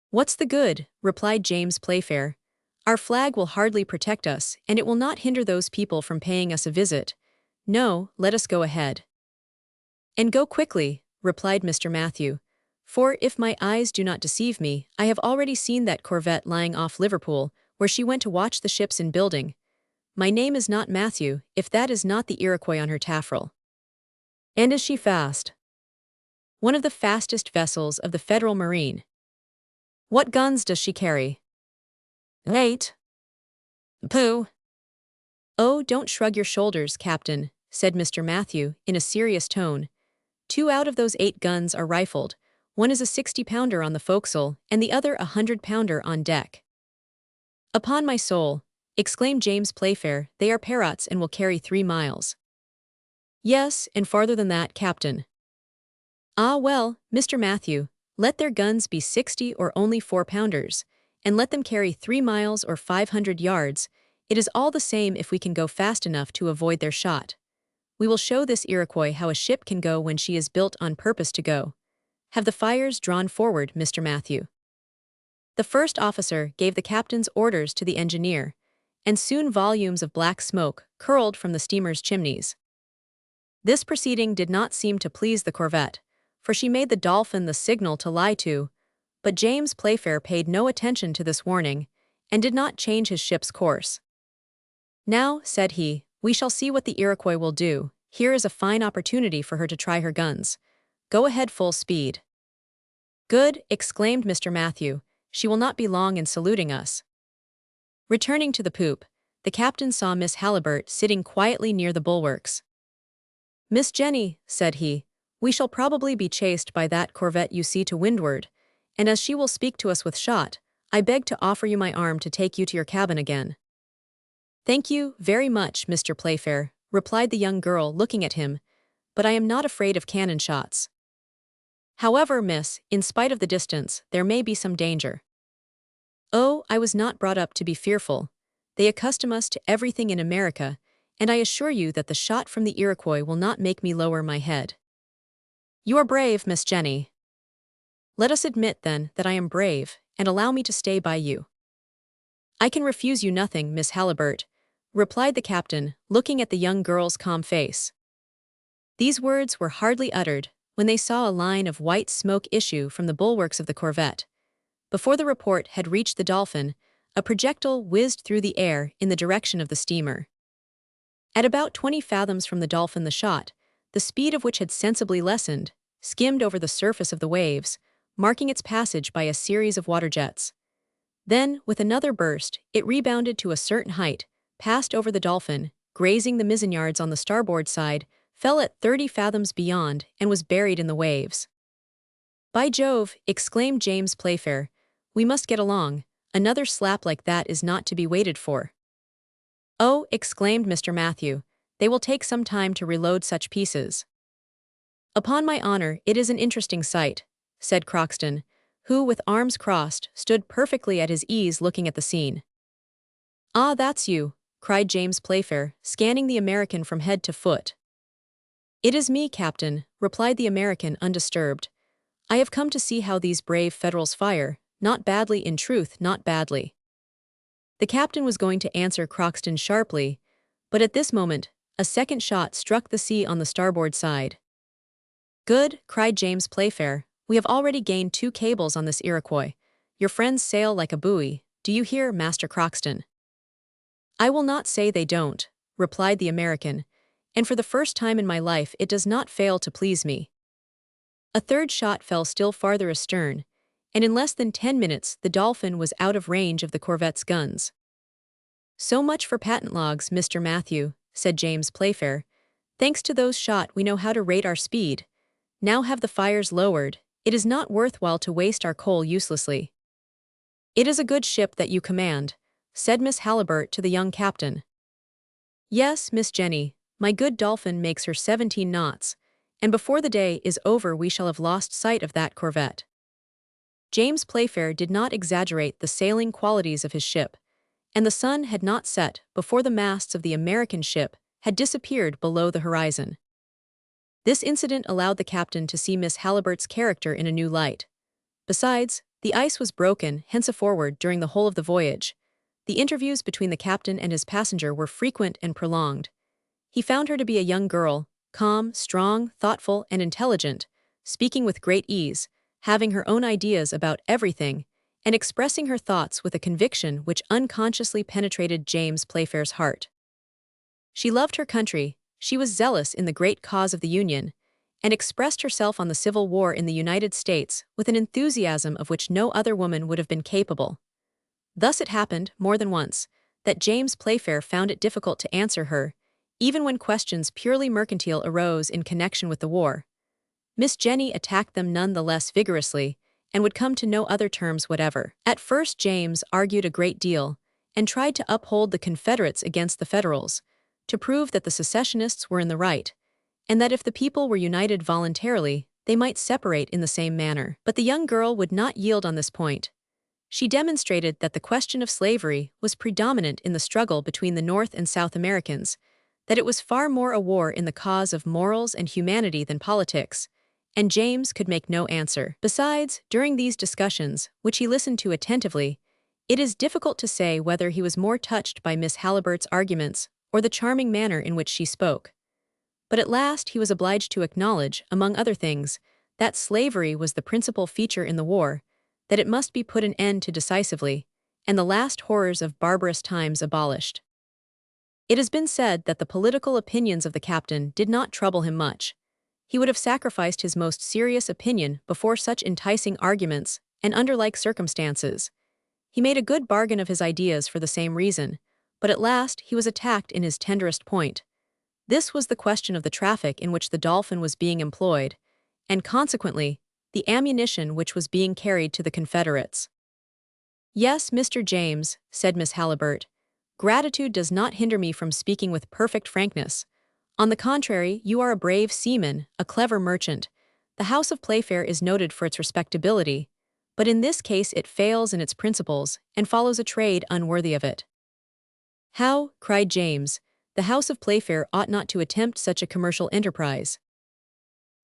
S1: "What's the good?" replied James Playfair. "Our flag will hardly protect us, and it will not hinder those people from paying us a visit. No, let us go ahead." "And go quickly," replied Mr. Matthew. "For, if my eyes do not deceive me, I have already seen that corvette lying off Liverpool, where she went to watch the ships in building. My name is not Matthew, if that is not the Iroquois on her taffrail." "And is she fast?" "One of the fastest vessels of the Federal Marine." "What guns does she carry?" "8. Pooh." "Oh, don't shrug your shoulders, Captain," said Mr. Matthew in a serious tone. "2 out of those 8 guns are rifled. One is a 60-pounder on the forecastle, and the other a 100-pounder on deck." "Upon my soul," exclaimed James Playfair, "they are Parrots and will carry 3 miles. "Yes, and farther than that, Captain." "Ah well, Mr. Matthew, let their guns be 60 or only 4-pounders, and let them carry 3 miles or 500 yards, it is all the same if we can go fast enough to avoid their shot. We will show this Iroquois how a ship can go when she is built on purpose to go. Have the fires drawn forward, Mr. Matthew." The first officer gave the captain's orders to the engineer, and soon volumes of black smoke curled from the steamer's chimneys. This proceeding did not seem to please the corvette, for she made the Dolphin the signal to lie to, but James Playfair paid no attention to this warning, and did not change his ship's course. "Now," said he, "we shall see what the Iroquois will do. Here is a fine opportunity for her to try her guns. Go ahead full speed." "Good," exclaimed Mr. Matthew, "she will not be long in saluting us." Returning to the poop, the captain saw Miss Halliburtt sitting quietly near the bulwarks. "Miss Jenny," said he, "we shall probably be chased by that corvette you see to windward, and as she will speak to us with shot, I beg to offer you my arm to take you to your cabin again." "Thank you very much, Mr. Playfair," replied the young girl, looking at him, "but I am not afraid of cannon shots. However, miss, in spite of the distance, there may be some danger." "Oh, I was not brought up to be fearful. They accustom us to everything in America, and I assure you that the shot from the Iroquois will not make me lower my head." "You are brave, Miss Jenny." "Let us admit, then, that I am brave, and allow me to stay by you." "I can refuse you nothing, Miss Halliburtt," replied the captain, looking at the young girl's calm face. These words were hardly uttered when they saw a line of white smoke issue from the bulwarks of the corvette. Before the report had reached the Dolphin, a projectile whizzed through the air in the direction of the steamer. At about 20 fathoms from the Dolphin, the shot, the speed of which had sensibly lessened, skimmed over the surface of the waves, marking its passage by a series of water jets. Then, with another burst, it rebounded to a certain height, passed over the Dolphin, grazing the mizzenyards on the starboard side, fell at 30 fathoms beyond, and was buried in the waves. "By Jove!" exclaimed James Playfair, "we must get along. Another slap like that is not to be waited for." "Oh," exclaimed Mr. Matthew, "they will take some time to reload such pieces." "Upon my honor, it is an interesting sight," said Croxton, who, with arms crossed, stood perfectly at his ease looking at the scene. "Ah, that's you," cried James Playfair, scanning the American from head to foot. "It is me, Captain," replied the American undisturbed. "I have come to see how these brave Federals fire. Not badly, in truth, not badly." The captain was going to answer Croxton sharply, but at this moment, a second shot struck the sea on the starboard side. "Good," cried James Playfair, "we have already gained 2 cables on this Iroquois. Your friends sail like a buoy. Do you hear, Master Croxton?" "I will not say they don't," replied the American, "and for the first time in my life it does not fail to please me." A third shot fell still farther astern, and in less than 10 minutes the Dolphin was out of range of the corvette's guns. "So much for patent logs, Mr. Matthew," said James Playfair. "Thanks to those shot we know how to rate our speed. Now have the fires lowered. It is not worthwhile to waste our coal uselessly." "It is a good ship that you command," said Miss Halliburtt to the young captain. "Yes, Miss Jenny, my good Dolphin makes her 17 knots, and before the day is over we shall have lost sight of that corvette." James Playfair did not exaggerate the sailing qualities of his ship, and the sun had not set before the masts of the American ship had disappeared below the horizon. This incident allowed the captain to see Miss Halliburtt's character in a new light. Besides, the ice was broken henceforward during the whole of the voyage. The interviews between the captain and his passenger were frequent and prolonged. He found her to be a young girl, calm, strong, thoughtful, and intelligent, speaking with great ease, having her own ideas about everything, and expressing her thoughts with a conviction which unconsciously penetrated James Playfair's heart. She loved her country, she was zealous in the great cause of the Union, and expressed herself on the Civil War in the United States with an enthusiasm of which no other woman would have been capable. Thus it happened, more than once, that James Playfair found it difficult to answer her, even when questions purely mercantile arose in connection with the war. Miss Jenny attacked them none the less vigorously, and would come to no other terms whatever. At first James argued a great deal, and tried to uphold the Confederates against the Federals, to prove that the secessionists were in the right, and that if the people were united voluntarily, they might separate in the same manner. But the young girl would not yield on this point. She demonstrated that the question of slavery was predominant in the struggle between the North and South Americans, that it was far more a war in the cause of morals and humanity than politics, and James could make no answer. Besides, during these discussions, which he listened to attentively, it is difficult to say whether he was more touched by Miss Halliburtt's arguments or the charming manner in which she spoke. But at last he was obliged to acknowledge, among other things, that slavery was the principal feature in the war, that it must be put an end to decisively, and the last horrors of barbarous times abolished. It has been said that the political opinions of the captain did not trouble him much. He would have sacrificed his most serious opinion before such enticing arguments, and under like circumstances. He made a good bargain of his ideas for the same reason, but at last he was attacked in his tenderest point. This was the question of the traffic in which the Dolphin was being employed, and consequently, the ammunition which was being carried to the Confederates. "Yes, Mr. James," said Miss Halliburtt, "gratitude does not hinder me from speaking with perfect frankness. On the contrary, you are a brave seaman, a clever merchant. The House of Playfair is noted for its respectability, but in this case it fails in its principles and follows a trade unworthy of it." "How," cried James, "the House of Playfair ought not to attempt such a commercial enterprise."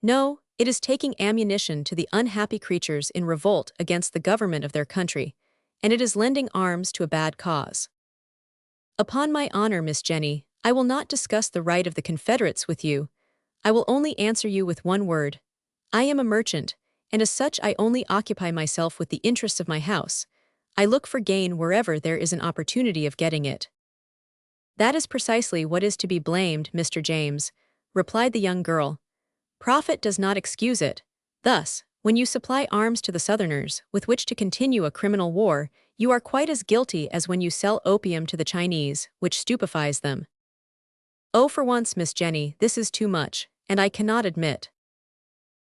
S1: "No, it is taking ammunition to the unhappy creatures in revolt against the government of their country, and it is lending arms to a bad cause." "Upon my honor, Miss Jenny, I will not discuss the right of the Confederates with you. I will only answer you with one word. I am a merchant, and as such I only occupy myself with the interests of my house. I look for gain wherever there is an opportunity of getting it." "That is precisely what is to be blamed, Mr. James," replied the young girl. "Profit does not excuse it. Thus, when you supply arms to the Southerners with which to continue a criminal war, you are quite as guilty as when you sell opium to the Chinese, which stupefies them." "Oh, for once, Miss Jenny, this is too much, and I cannot admit."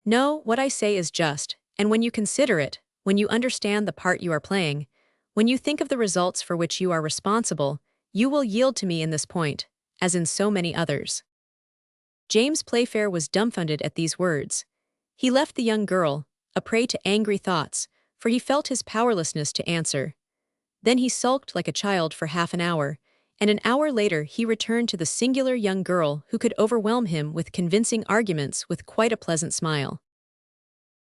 S1: "No, what I say is just, and when you consider it, when you understand the part you are playing, when you think of the results for which you are responsible, you will yield to me in this point, as in so many others." James Playfair was dumbfounded at these words. He left the young girl, a prey to angry thoughts, for he felt his powerlessness to answer. Then he sulked like a child for half an hour, and an hour later he returned to the singular young girl who could overwhelm him with convincing arguments with quite a pleasant smile.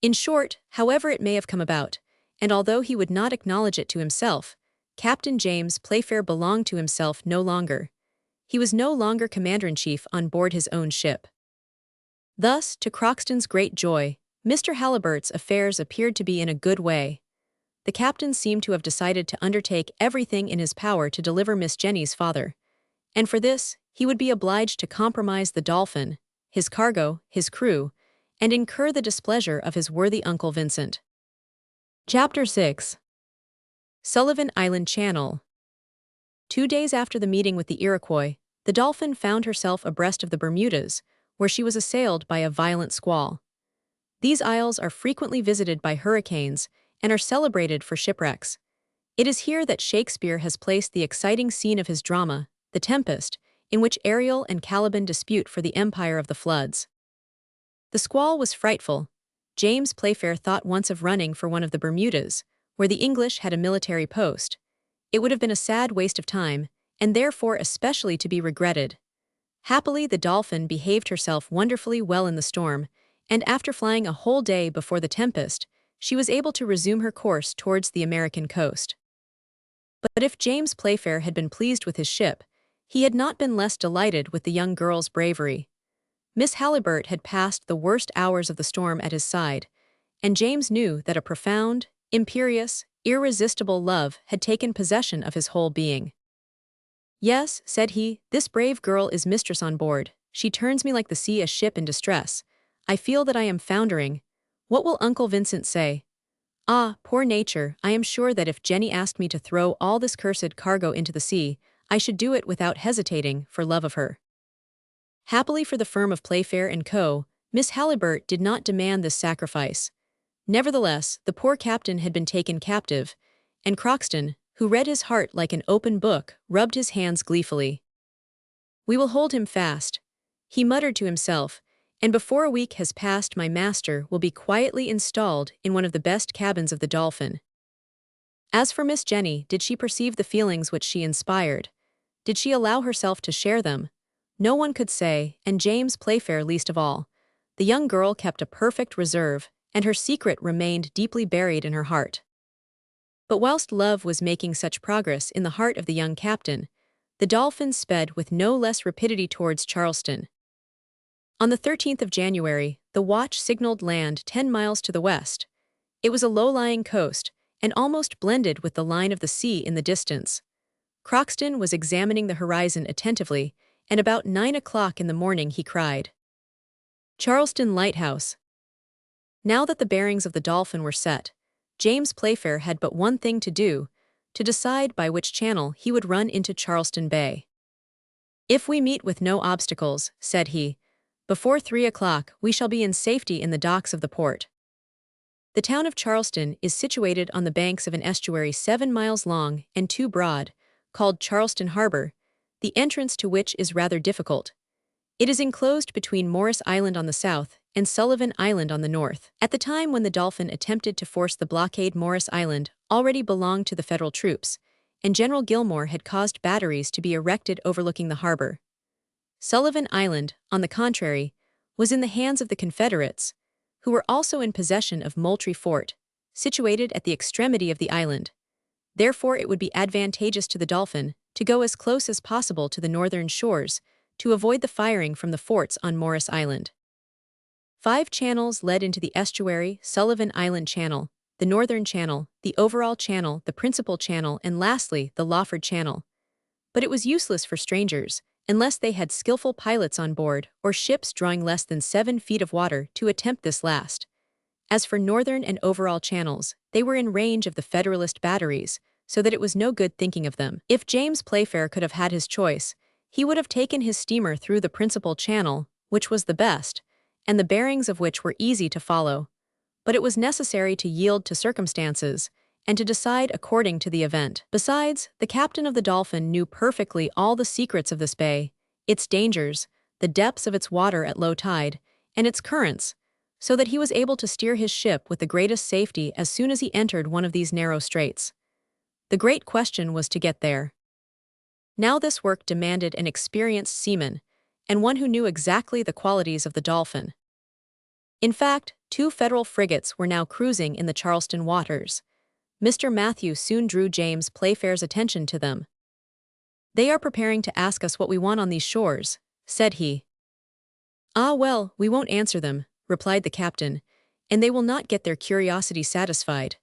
S1: In short, however it may have come about, and although he would not acknowledge it to himself, Captain James Playfair belonged to himself no longer. He was no longer commander-in-chief on board his own ship. Thus, to Crockston's great joy, Mr. Halliburtt's affairs appeared to be in a good way. The captain seemed to have decided to undertake everything in his power to deliver Miss Jenny's father, and for this, he would be obliged to compromise the Dolphin, his cargo, his crew, and incur the displeasure of his worthy Uncle Vincent. Chapter 6. Sullivan Island Channel. 2 days after the meeting with the Iroquois, the Dolphin found herself abreast of the Bermudas, where she was assailed by a violent squall. These isles are frequently visited by hurricanes and are celebrated for shipwrecks. It is here that Shakespeare has placed the exciting scene of his drama, The Tempest, in which Ariel and Caliban dispute for the empire of the floods. The squall was frightful. James Playfair thought once of running for one of the Bermudas, where the English had a military post. It would have been a sad waste of time, and therefore especially to be regretted. Happily, the Dolphin behaved herself wonderfully well in the storm, and after flying a whole day before the tempest, she was able to resume her course towards the American coast. But if James Playfair had been pleased with his ship, he had not been less delighted with the young girl's bravery. Miss Halliburtt had passed the worst hours of the storm at his side, and James knew that a profound, imperious, irresistible love had taken possession of his whole being. "Yes," said he, "this brave girl is mistress on board. She turns me like the sea a ship in distress. I feel that I am foundering. What will Uncle Vincent say? Ah, poor nature, I am sure that if Jenny asked me to throw all this cursed cargo into the sea, I should do it without hesitating, for love of her." Happily for the firm of Playfair & Co., Miss Halliburtt did not demand this sacrifice. Nevertheless, the poor captain had been taken captive, and Croxton, who read his heart like an open book, rubbed his hands gleefully. "We will hold him fast," he muttered to himself, "and before a week has passed my master will be quietly installed in one of the best cabins of the Dolphin." As for Miss Jenny, did she perceive the feelings which she inspired? Did she allow herself to share them? No one could say, and James Playfair least of all. The young girl kept a perfect reserve, and her secret remained deeply buried in her heart. But whilst love was making such progress in the heart of the young captain, the Dolphin sped with no less rapidity towards Charleston. On the 13th of January, the watch signaled land 10 miles to the west. It was a low-lying coast, and almost blended with the line of the sea in the distance. Croxton was examining the horizon attentively, and about 9 o'clock in the morning he cried, "Charleston Lighthouse." Now that the bearings of the Dolphin were set, James Playfair had but one thing to do, to decide by which channel he would run into Charleston Bay. "If we meet with no obstacles," said he, "before 3 o'clock we shall be in safety in the docks of the port." The town of Charleston is situated on the banks of an estuary 7 miles long and 2 broad, called Charleston Harbor, the entrance to which is rather difficult. It is enclosed between Morris Island on the south and Sullivan Island on the north. At the time when the Dolphin attempted to force the blockade, Morris Island already belonged to the Federal troops, and General Gillmore had caused batteries to be erected overlooking the harbor. Sullivan Island, on the contrary, was in the hands of the Confederates, who were also in possession of Moultrie Fort, situated at the extremity of the island. Therefore it would be advantageous to the Dolphin to go as close as possible to the northern shores to avoid the firing from the forts on Morris Island. 5 channels led into the estuary: Sullivan Island Channel, the Northern Channel, the Overall Channel, the Principal Channel, and lastly, the Lawford Channel. But it was useless for strangers, unless they had skillful pilots on board or ships drawing less than 7 feet of water, to attempt this last. As for Northern and Overall Channels, they were in range of the Federalist batteries, so that it was no good thinking of them. If James Playfair could have had his choice, he would have taken his steamer through the Principal Channel, which was the best, and the bearings of which were easy to follow. But it was necessary to yield to circumstances, and to decide according to the event. Besides, the captain of the Dolphin knew perfectly all the secrets of this bay, its dangers, the depths of its water at low tide, and its currents, so that he was able to steer his ship with the greatest safety as soon as he entered one of these narrow straits. The great question was to get there. Now this work demanded an experienced seaman, and one who knew exactly the qualities of the Dolphin. In fact, 2 Federal frigates were now cruising in the Charleston waters. Mr. Matthew soon drew James Playfair's attention to them. "They are preparing to ask us what we want on these shores," said he. "Ah well, we won't answer them," replied the captain, "and they will not get their curiosity satisfied."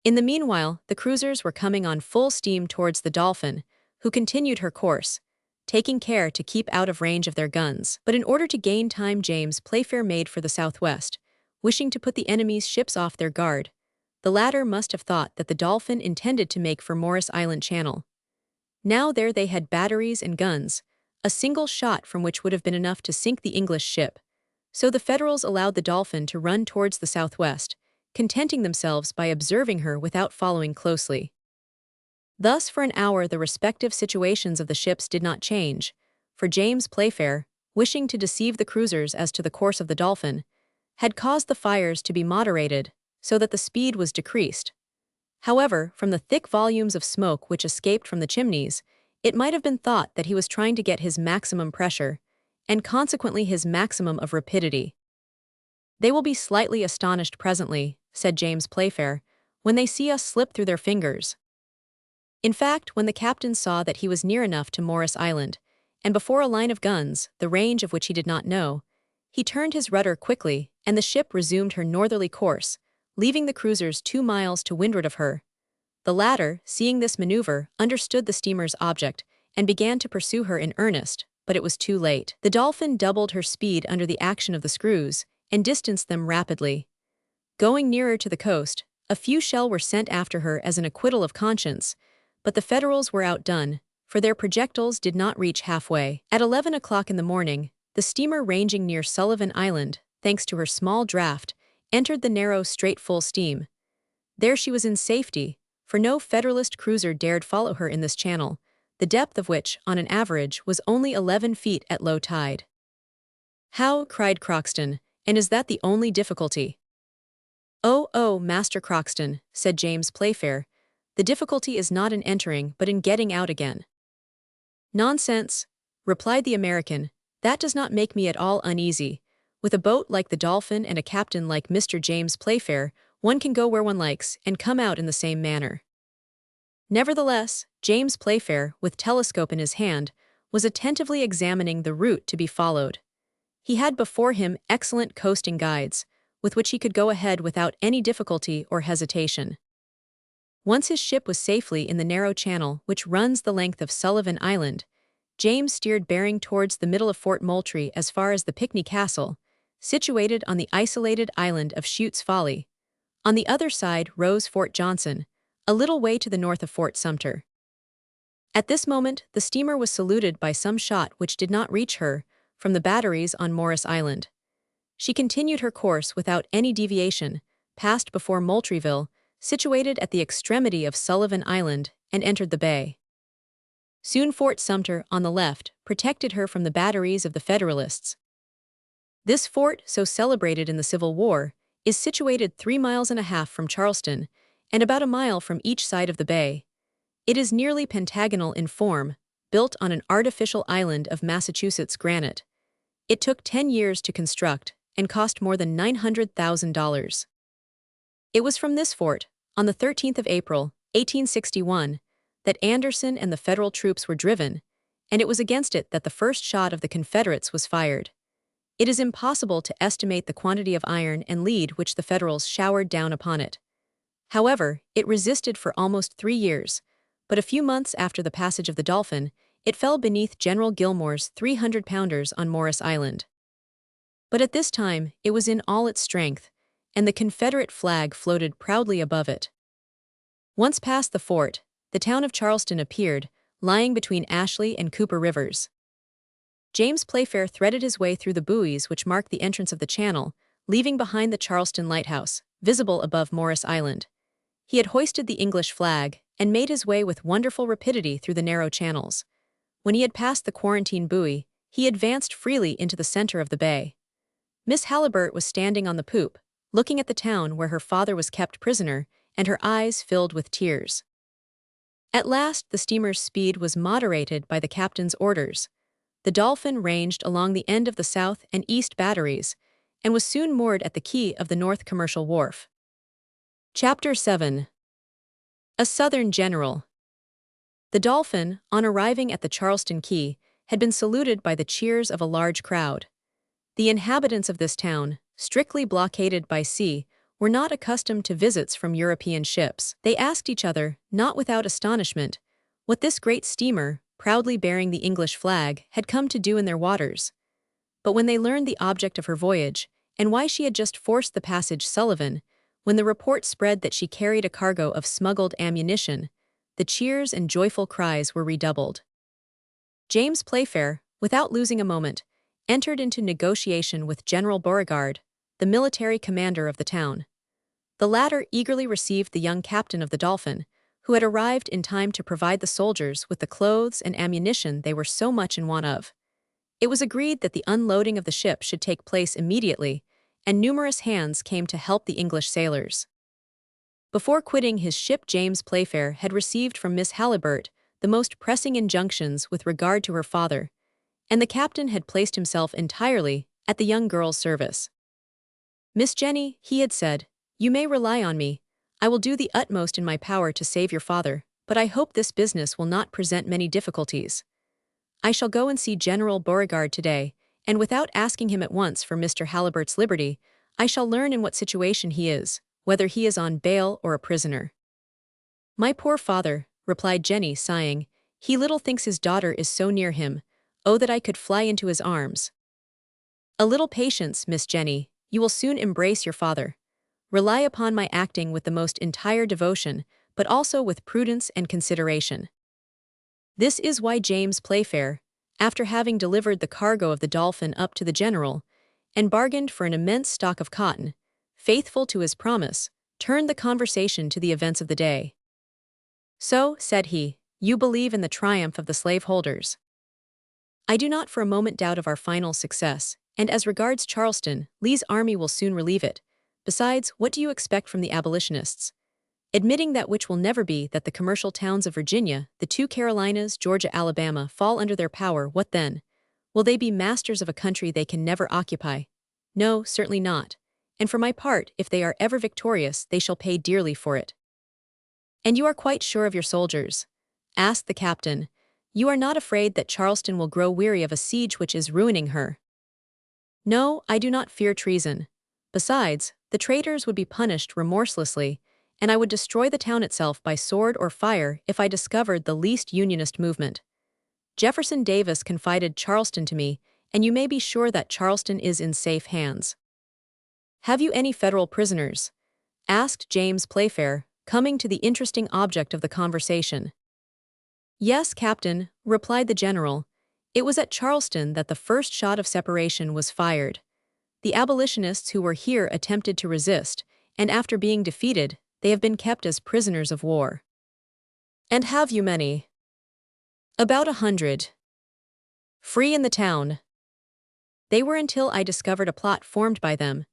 S1: In the meanwhile, the cruisers were coming on full steam towards the Dolphin, who continued her course. taking care to keep out of range of their guns. But in order to gain time, James Playfair made for the southwest, wishing to put the enemy's ships off their guard. The latter must have thought that the Dolphin intended to make for Morris Island Channel. Now there they had batteries and guns, a single shot from which would have been enough to sink the English ship. So the Federals allowed the Dolphin to run towards the southwest, contenting themselves by observing her without following closely. Thus for an hour the respective situations of the ships did not change, for James Playfair, wishing to deceive the cruisers as to the course of the Dolphin, had caused the fires to be moderated so that the speed was decreased. However, from the thick volumes of smoke which escaped from the chimneys, it might have been thought that he was trying to get his maximum pressure, and consequently his maximum of rapidity. "They will be slightly astonished presently," said James Playfair, "when they see us slip through their fingers." In fact, when the captain saw that he was near enough to Morris Island, and before a line of guns, the range of which he did not know, he turned his rudder quickly, and the ship resumed her northerly course, leaving the cruisers 2 miles to windward of her. The latter, seeing this maneuver, understood the steamer's object, and began to pursue her in earnest, but it was too late. The Dolphin doubled her speed under the action of the screws, and distanced them rapidly. Going nearer to the coast, a few shell were sent after her as an acquittal of conscience, but the Federals were outdone, for their projectiles did not reach halfway. At 11 o'clock in the morning, the steamer ranging near Sullivan Island, thanks to her small draft, entered the narrow strait full steam. There she was in safety, for no Federalist cruiser dared follow her in this channel, the depth of which, on an average, was only 11 feet at low tide. "How?" cried Croxton, "and is that the only difficulty?" Oh, Master Croxton," said James Playfair, "the difficulty is not in entering but in getting out again." "Nonsense," replied the American, "that does not make me at all uneasy. With a boat like the Dolphin and a captain like Mr. James Playfair, one can go where one likes and come out in the same manner." Nevertheless, James Playfair, with telescope in his hand, was attentively examining the route to be followed. He had before him excellent coasting guides, with which he could go ahead without any difficulty or hesitation. Once his ship was safely in the narrow channel which runs the length of Sullivan Island, James steered bearing towards the middle of Fort Moultrie as far as the Pickney Castle, situated on the isolated island of Shute's Folly. On the other side rose Fort Johnson, a little way to the north of Fort Sumter. At this moment, the steamer was saluted by some shot which did not reach her from the batteries on Morris Island. She continued her course without any deviation, passed before Moultrieville, situated at the extremity of Sullivan Island, and entered the bay. Soon Fort Sumter, on the left, protected her from the batteries of the Federalists. This fort, so celebrated in the Civil War, is situated 3.5 miles from Charleston, and about a mile from each side of the bay. It is nearly pentagonal in form, built on an artificial island of Massachusetts granite. It took 10 years to construct, and cost more than $900,000. It was from this fort, on the 13th of April, 1861, that Anderson and the Federal troops were driven, and it was against it that the first shot of the Confederates was fired. It is impossible to estimate the quantity of iron and lead which the Federals showered down upon it. However, it resisted for almost 3 years, but a few months after the passage of the Dolphin, it fell beneath General Gillmore's 300-pounders on Morris Island. But at this time, it was in all its strength, and the Confederate flag floated proudly above it. Once past the fort, the town of Charleston appeared, lying between Ashley and Cooper rivers. James Playfair threaded his way through the buoys which marked the entrance of the channel, leaving behind the Charleston lighthouse, visible above Morris Island. He had hoisted the English flag, and made his way with wonderful rapidity through the narrow channels. When he had passed the quarantine buoy, he advanced freely into the center of the bay. Miss Halliburtt was standing on the poop, looking at the town where her father was kept prisoner, and her eyes filled with tears. At last the steamer's speed was moderated by the captain's orders. The Dolphin ranged along the end of the south and east batteries, and was soon moored at the quay of the North Commercial Wharf. Chapter 7. A Southern General. The Dolphin, on arriving at the Charleston quay, had been saluted by the cheers of a large crowd. The inhabitants of this town, strictly blockaded by sea, were not accustomed to visits from European ships. They asked each other, not without astonishment, what this great steamer, proudly bearing the English flag, had come to do in their waters. But when they learned the object of her voyage, and why she had just forced the passage Sullivan, when the report spread that she carried a cargo of smuggled ammunition, the cheers and joyful cries were redoubled. James Playfair, without losing a moment, entered into negotiation with General Beauregard, the military commander of the town. The latter eagerly received the young captain of the Dolphin, who had arrived in time to provide the soldiers with the clothes and ammunition they were so much in want of. It was agreed that the unloading of the ship should take place immediately, and numerous hands came to help the English sailors. Before quitting his ship, James Playfair had received from Miss Halliburtt the most pressing injunctions with regard to her father, and the captain had placed himself entirely at the young girl's service. "Miss Jenny," he had said, "you may rely on me. I will do the utmost in my power to save your father, but I hope this business will not present many difficulties. I shall go and see General Beauregard today, and without asking him at once for Mr. Halliburtt's liberty, I shall learn in what situation he is, whether he is on bail or a prisoner." "My poor father," replied Jenny, sighing, "he little thinks his daughter is so near him. Oh, that I could fly into his arms." "A little patience, Miss Jenny, you will soon embrace your father. Rely upon my acting with the most entire devotion, but also with prudence and consideration." This is why James Playfair, after having delivered the cargo of the Dolphin up to the general, and bargained for an immense stock of cotton, faithful to his promise, turned the conversation to the events of the day. "So," said he, "you believe in the triumph of the slaveholders?" "I do not for a moment doubt of our final success, and as regards Charleston, Lee's army will soon relieve it. Besides, what do you expect from the abolitionists? Admitting that which will never be, that the commercial towns of Virginia, the 2 Carolinas, Georgia, Alabama, fall under their power, what then? Will they be masters of a country they can never occupy? No, certainly not. And for my part, if they are ever victorious, they shall pay dearly for it." "And you are quite sure of your soldiers?" asked the captain. "You are not afraid that Charleston will grow weary of a siege which is ruining her?" "No, I do not fear treason. Besides, the traitors would be punished remorselessly, and I would destroy the town itself by sword or fire if I discovered the least Unionist movement. Jefferson Davis confided Charleston to me, and you may be sure that Charleston is in safe hands." "Have you any federal prisoners?" asked James Playfair, coming to the interesting object of the conversation. "Yes, Captain," replied the general. "It was at Charleston that the first shot of separation was fired. The abolitionists who were here attempted to resist, and after being defeated, they have been kept as prisoners of war." "And have you many?" "About 100. Free in the town?" "They were until I discovered a plot formed by them.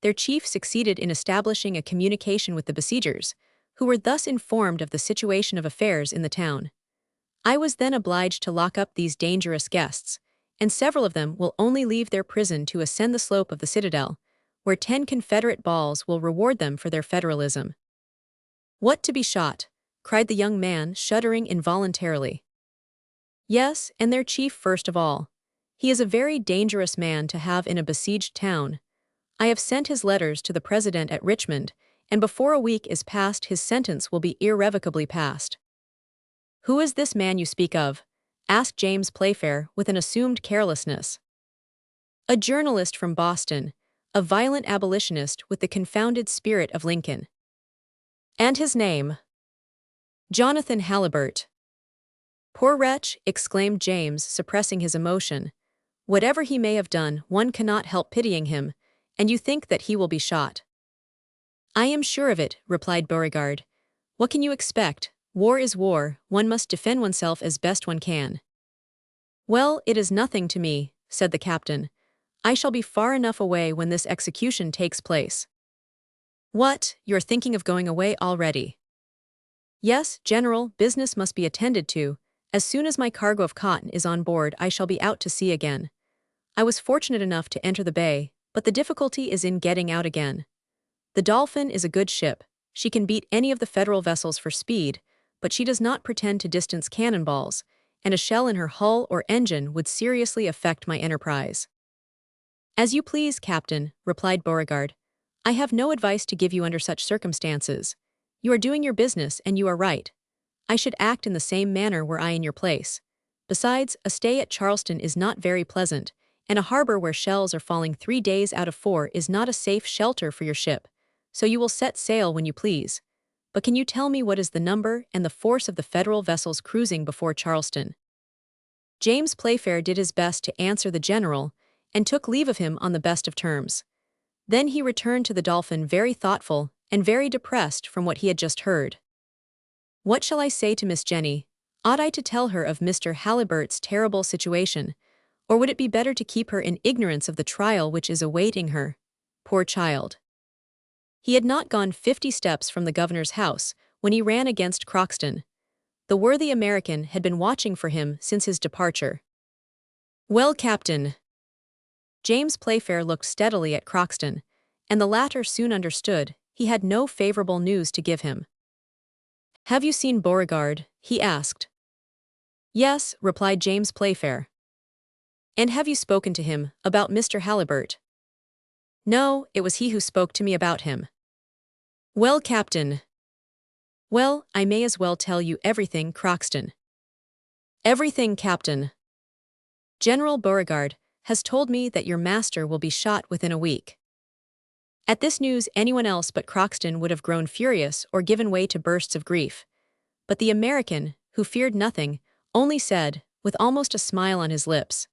S1: Their chief succeeded in establishing a communication with the besiegers, who were thus informed of the situation of affairs in the town. I was then obliged to lock up these dangerous guests, and several of them will only leave their prison to ascend the slope of the citadel, where 10 Confederate balls will reward them for their federalism." "What, to be shot?" cried the young man, shuddering involuntarily. "Yes, and their chief first of all. He is a very dangerous man to have in a besieged town. I have sent his letters to the President at Richmond, and before a week is past his sentence will be irrevocably passed." "Who is this man you speak of?" asked James Playfair with an assumed carelessness. "A journalist from Boston, a violent abolitionist with the confounded spirit of Lincoln." "And his name?" "Jonathan Halliburtt." "Poor wretch," exclaimed James, suppressing his emotion. "Whatever he may have done, one cannot help pitying him, and you think that he will be shot?" "I am sure of it," replied Beauregard. "What can you expect? War is war, one must defend oneself as best one can." "Well, it is nothing to me," said the captain. "I shall be far enough away when this execution takes place." "What, you're thinking of going away already?" "Yes, General, business must be attended to. As soon as my cargo of cotton is on board, I shall be out to sea again. I was fortunate enough to enter the bay, but the difficulty is in getting out again. The Dolphin is a good ship. She can beat any of the Federal vessels for speed, but she does not pretend to distance cannonballs, and a shell in her hull or engine would seriously affect my enterprise." "As you please, Captain," replied Beauregard. "I have no advice to give you under such circumstances. You are doing your business, and you are right. I should act in the same manner were I in your place. Besides, a stay at Charleston is not very pleasant, and a harbor where shells are falling 3 days out of 4 is not a safe shelter for your ship, so you will set sail when you please. But can you tell me what is the number and the force of the Federal vessels cruising before Charleston?" James Playfair did his best to answer the general, and took leave of him on the best of terms. Then he returned to the Dolphin very thoughtful and very depressed from what he had just heard. "What shall I say to Miss Jenny? Ought I to tell her of Mr. Halliburtt's terrible situation, or would it be better to keep her in ignorance of the trial which is awaiting her? Poor child." He had not gone 50 steps from the governor's house when he ran against Croxton. The worthy American had been watching for him since his departure. "Well, Captain." James Playfair looked steadily at Croxton, and the latter soon understood he had no favorable news to give him. "Have you seen Beauregard?" he asked. "Yes," replied James Playfair. "And have you spoken to him about Mr. Halliburtt?" "No, it was he who spoke to me about him." "Well, Captain." "Well, I may as well tell you everything, Croxton." "Everything, Captain." "General Beauregard has told me that your master will be shot within a week." At this news, anyone else but Croxton would have grown furious or given way to bursts of grief. But the American, who feared nothing, only said, with almost a smile on his lips,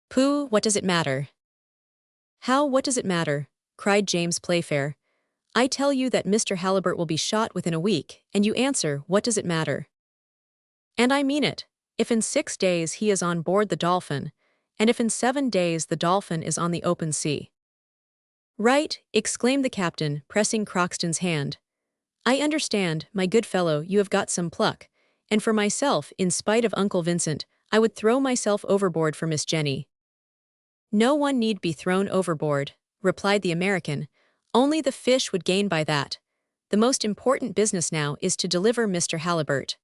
S1: "Pooh, what does it matter?" "How, what does it matter?" cried James Playfair. "I tell you that Mr. Halliburtt will be shot within a week, and you answer, what does it matter? And I mean it, if in 6 days he is on board the Dolphin, and if in 7 days the Dolphin is on the open sea." "Right," exclaimed the captain, pressing Croxton's hand. "I understand, my good fellow, you have got some pluck, and for myself, in spite of Uncle Vincent, I would throw myself overboard for Miss Jenny." "No one need be thrown overboard," replied the American. "Only the fish would gain by that. The most important business now is to deliver Mr. Halliburtt.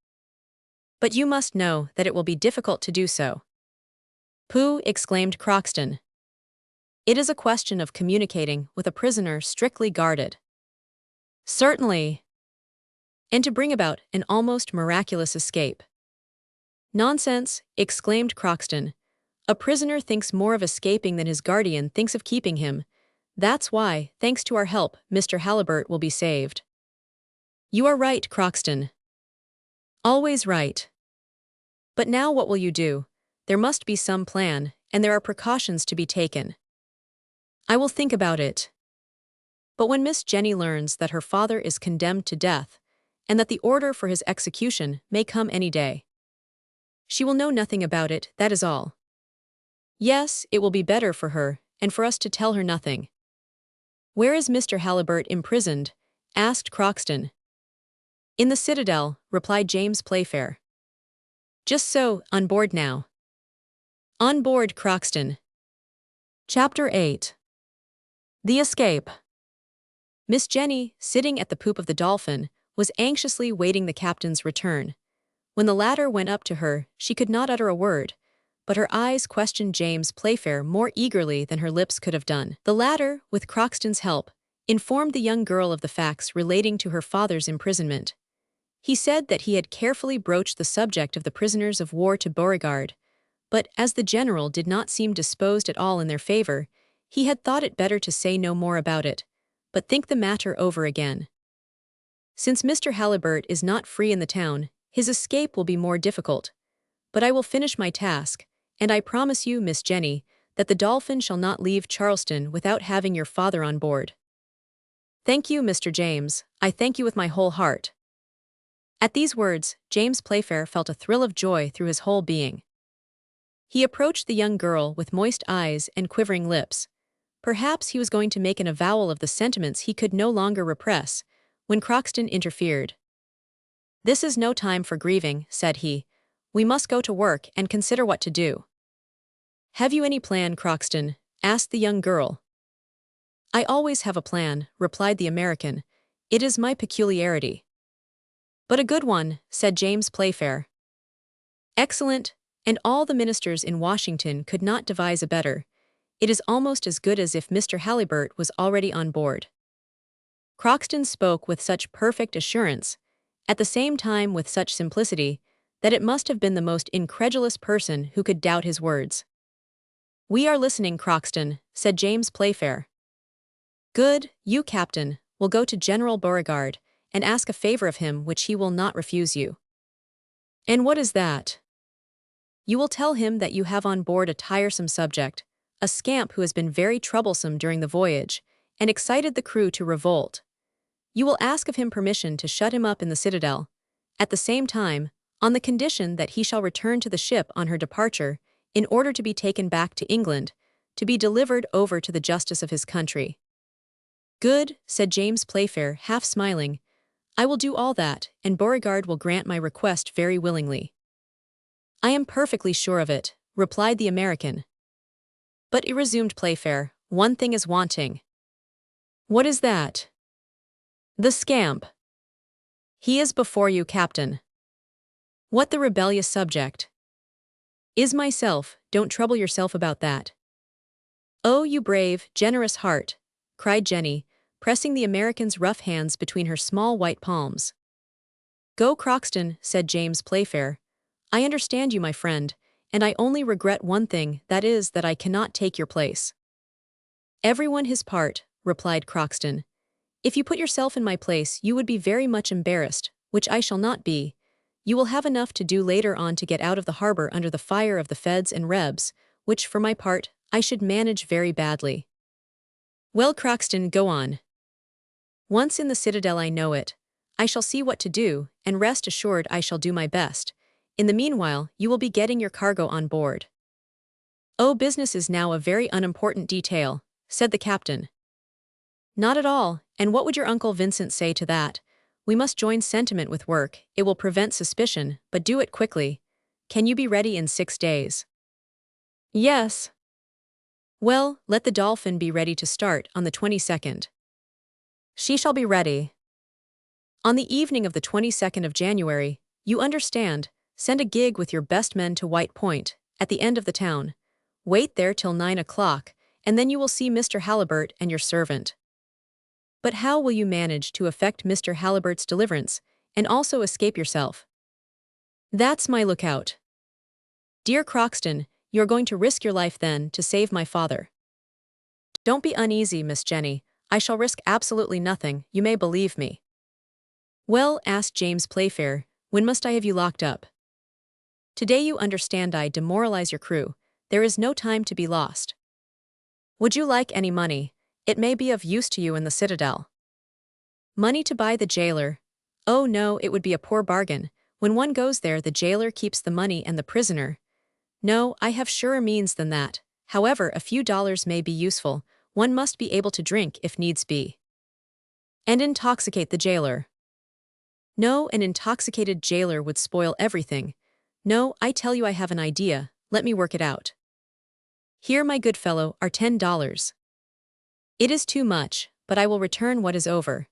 S1: But you must know that it will be difficult to do so." "Pooh," exclaimed Croxton. "It is a question of communicating with a prisoner strictly guarded." "Certainly." "And to bring about an almost miraculous escape." "Nonsense," exclaimed Croxton. "A prisoner thinks more of escaping than his guardian thinks of keeping him. That's why, thanks to our help, Mr. Halliburtt will be saved." "You are right, Croxton." "Always right." "But now what will you do? There must be some plan, and there are precautions to be taken." "I will think about it." "But when Miss Jenny learns that her father is condemned to death, and that the order for his execution may come any day?" "She will know nothing about it, that is all." "Yes, it will be better for her, and for us to tell her nothing." "Where is Mr. Halliburtt imprisoned?" asked Croxton. "In the Citadel," replied James Playfair. "Just so, on board now." "On board, Croxton." Chapter 8. The Escape. Miss Jenny, sitting at the poop of the Dolphin, was anxiously waiting the captain's return. When the latter went up to her, she could not utter a word, but her eyes questioned James Playfair more eagerly than her lips could have done. The latter, with Croxton's help, informed the young girl of the facts relating to her father's imprisonment. He said that he had carefully broached the subject of the prisoners of war to Beauregard, but as the general did not seem disposed at all in their favor, he had thought it better to say no more about it, but think the matter over again. Since Mr. Halliburtt is not free in the town, his escape will be more difficult. But I will finish my task, and I promise you, Miss Jenny, that the Dolphin shall not leave Charleston without having your father on board. Thank you, Mr. James, I thank you with my whole heart. At these words, James Playfair felt a thrill of joy through his whole being. He approached the young girl with moist eyes and quivering lips. Perhaps he was going to make an avowal of the sentiments he could no longer repress, when Croxton interfered. "This is no time for grieving," said he. "We must go to work and consider what to do." "Have you any plan, Croxton?" asked the young girl. "I always have a plan," replied the American. "It is my peculiarity." "But a good one," said James Playfair. "Excellent, and all the ministers in Washington could not devise a better. It is almost as good as if Mr. Halliburtt was already on board." Croxton spoke with such perfect assurance, at the same time with such simplicity, that it must have been the most incredulous person who could doubt his words. "We are listening, Crockston," said James Playfair. "Good, you, Captain, will go to General Beauregard and ask a favor of him which he will not refuse you." "And what is that?" "You will tell him that you have on board a tiresome subject, a scamp who has been very troublesome during the voyage, and excited the crew to revolt. You will ask of him permission to shut him up in the citadel, at the same time, on the condition that he shall return to the ship on her departure, in order to be taken back to England, to be delivered over to the justice of his country." "Good," said James Playfair, half smiling. "I will do all that, and Beauregard will grant my request very willingly." "I am perfectly sure of it," replied the American. "But," resumed Playfair, "one thing is wanting." "What is that?" "The scamp." "He is before you, Captain." "What, the rebellious subject?" "Is myself, don't trouble yourself about that." "Oh, you brave, generous heart," cried Jenny, pressing the American's rough hands between her small white palms. "Go, Crockston," said James Playfair. "I understand you, my friend, and I only regret one thing, that is, that I cannot take your place." "Everyone his part," replied Crockston. "If you put yourself in my place, you would be very much embarrassed, which I shall not be. You will have enough to do later on to get out of the harbor under the fire of the Feds and Rebs, which, for my part, I should manage very badly." "Well, Crockston, go on." "Once in the citadel, I know it. I shall see what to do, and rest assured I shall do my best. In the meanwhile, you will be getting your cargo on board." "Oh, business is now a very unimportant detail," said the captain. "Not at all, and what would your Uncle Vincent say to that? We must join sentiment with work, it will prevent suspicion, but do it quickly. Can you be ready in 6 days?" "Yes." "Well, let the Dolphin be ready to start on the 22nd. "She shall be ready." On the evening of the 22nd of January, you understand, send a gig with your best men to White Point, at the end of the town. Wait there till 9 o'clock, and then you will see Mr. Halliburtt and your servant. But how will you manage to effect Mr. Halliburtt's deliverance, and also escape yourself? That's my lookout. Dear Crockston, you are going to risk your life then to save my father. Don't be uneasy, Miss Jenny, I shall risk absolutely nothing, you may believe me. Well, asked James Playfair, when must I have you locked up? Today, you understand, I demoralize your crew, there is no time to be lost. Would you like any money? It may be of use to you in the citadel. Money to buy the jailer? Oh no, it would be a poor bargain. When one goes there, the jailer keeps the money and the prisoner. No, I have surer means than that. However, a few dollars may be useful. One must be able to drink if needs be. And intoxicate the jailer. No, an intoxicated jailer would spoil everything. No, I tell you I have an idea, let me work it out. Here, my good fellow, are $10. It is too much, but I will return what is over.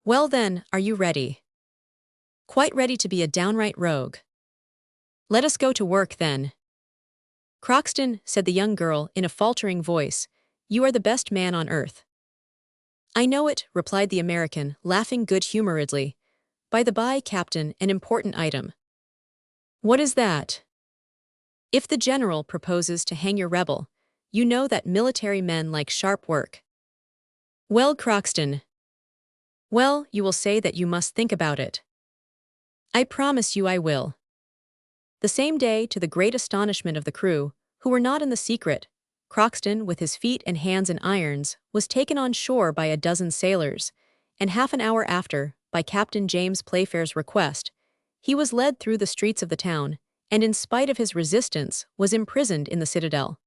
S1: Well then, are you ready? Quite ready to be a downright rogue. Let us go to work then. Crockston, said the young girl in a faltering voice, you are the best man on earth. I know it, replied the American, laughing good-humoredly. By the by, Captain, an important item. What is that? If the general proposes to hang your rebel, you know that military men like sharp work. Well, Crockston. Well, you will say that you must think about it. I promise you I will. The same day, to the great astonishment of the crew, who were not in the secret, Crockston, with his feet and hands in irons, was taken on shore by a dozen sailors, and half an hour after, by Captain James Playfair's request, he was led through the streets of the town, and in spite of his resistance, was imprisoned in the citadel.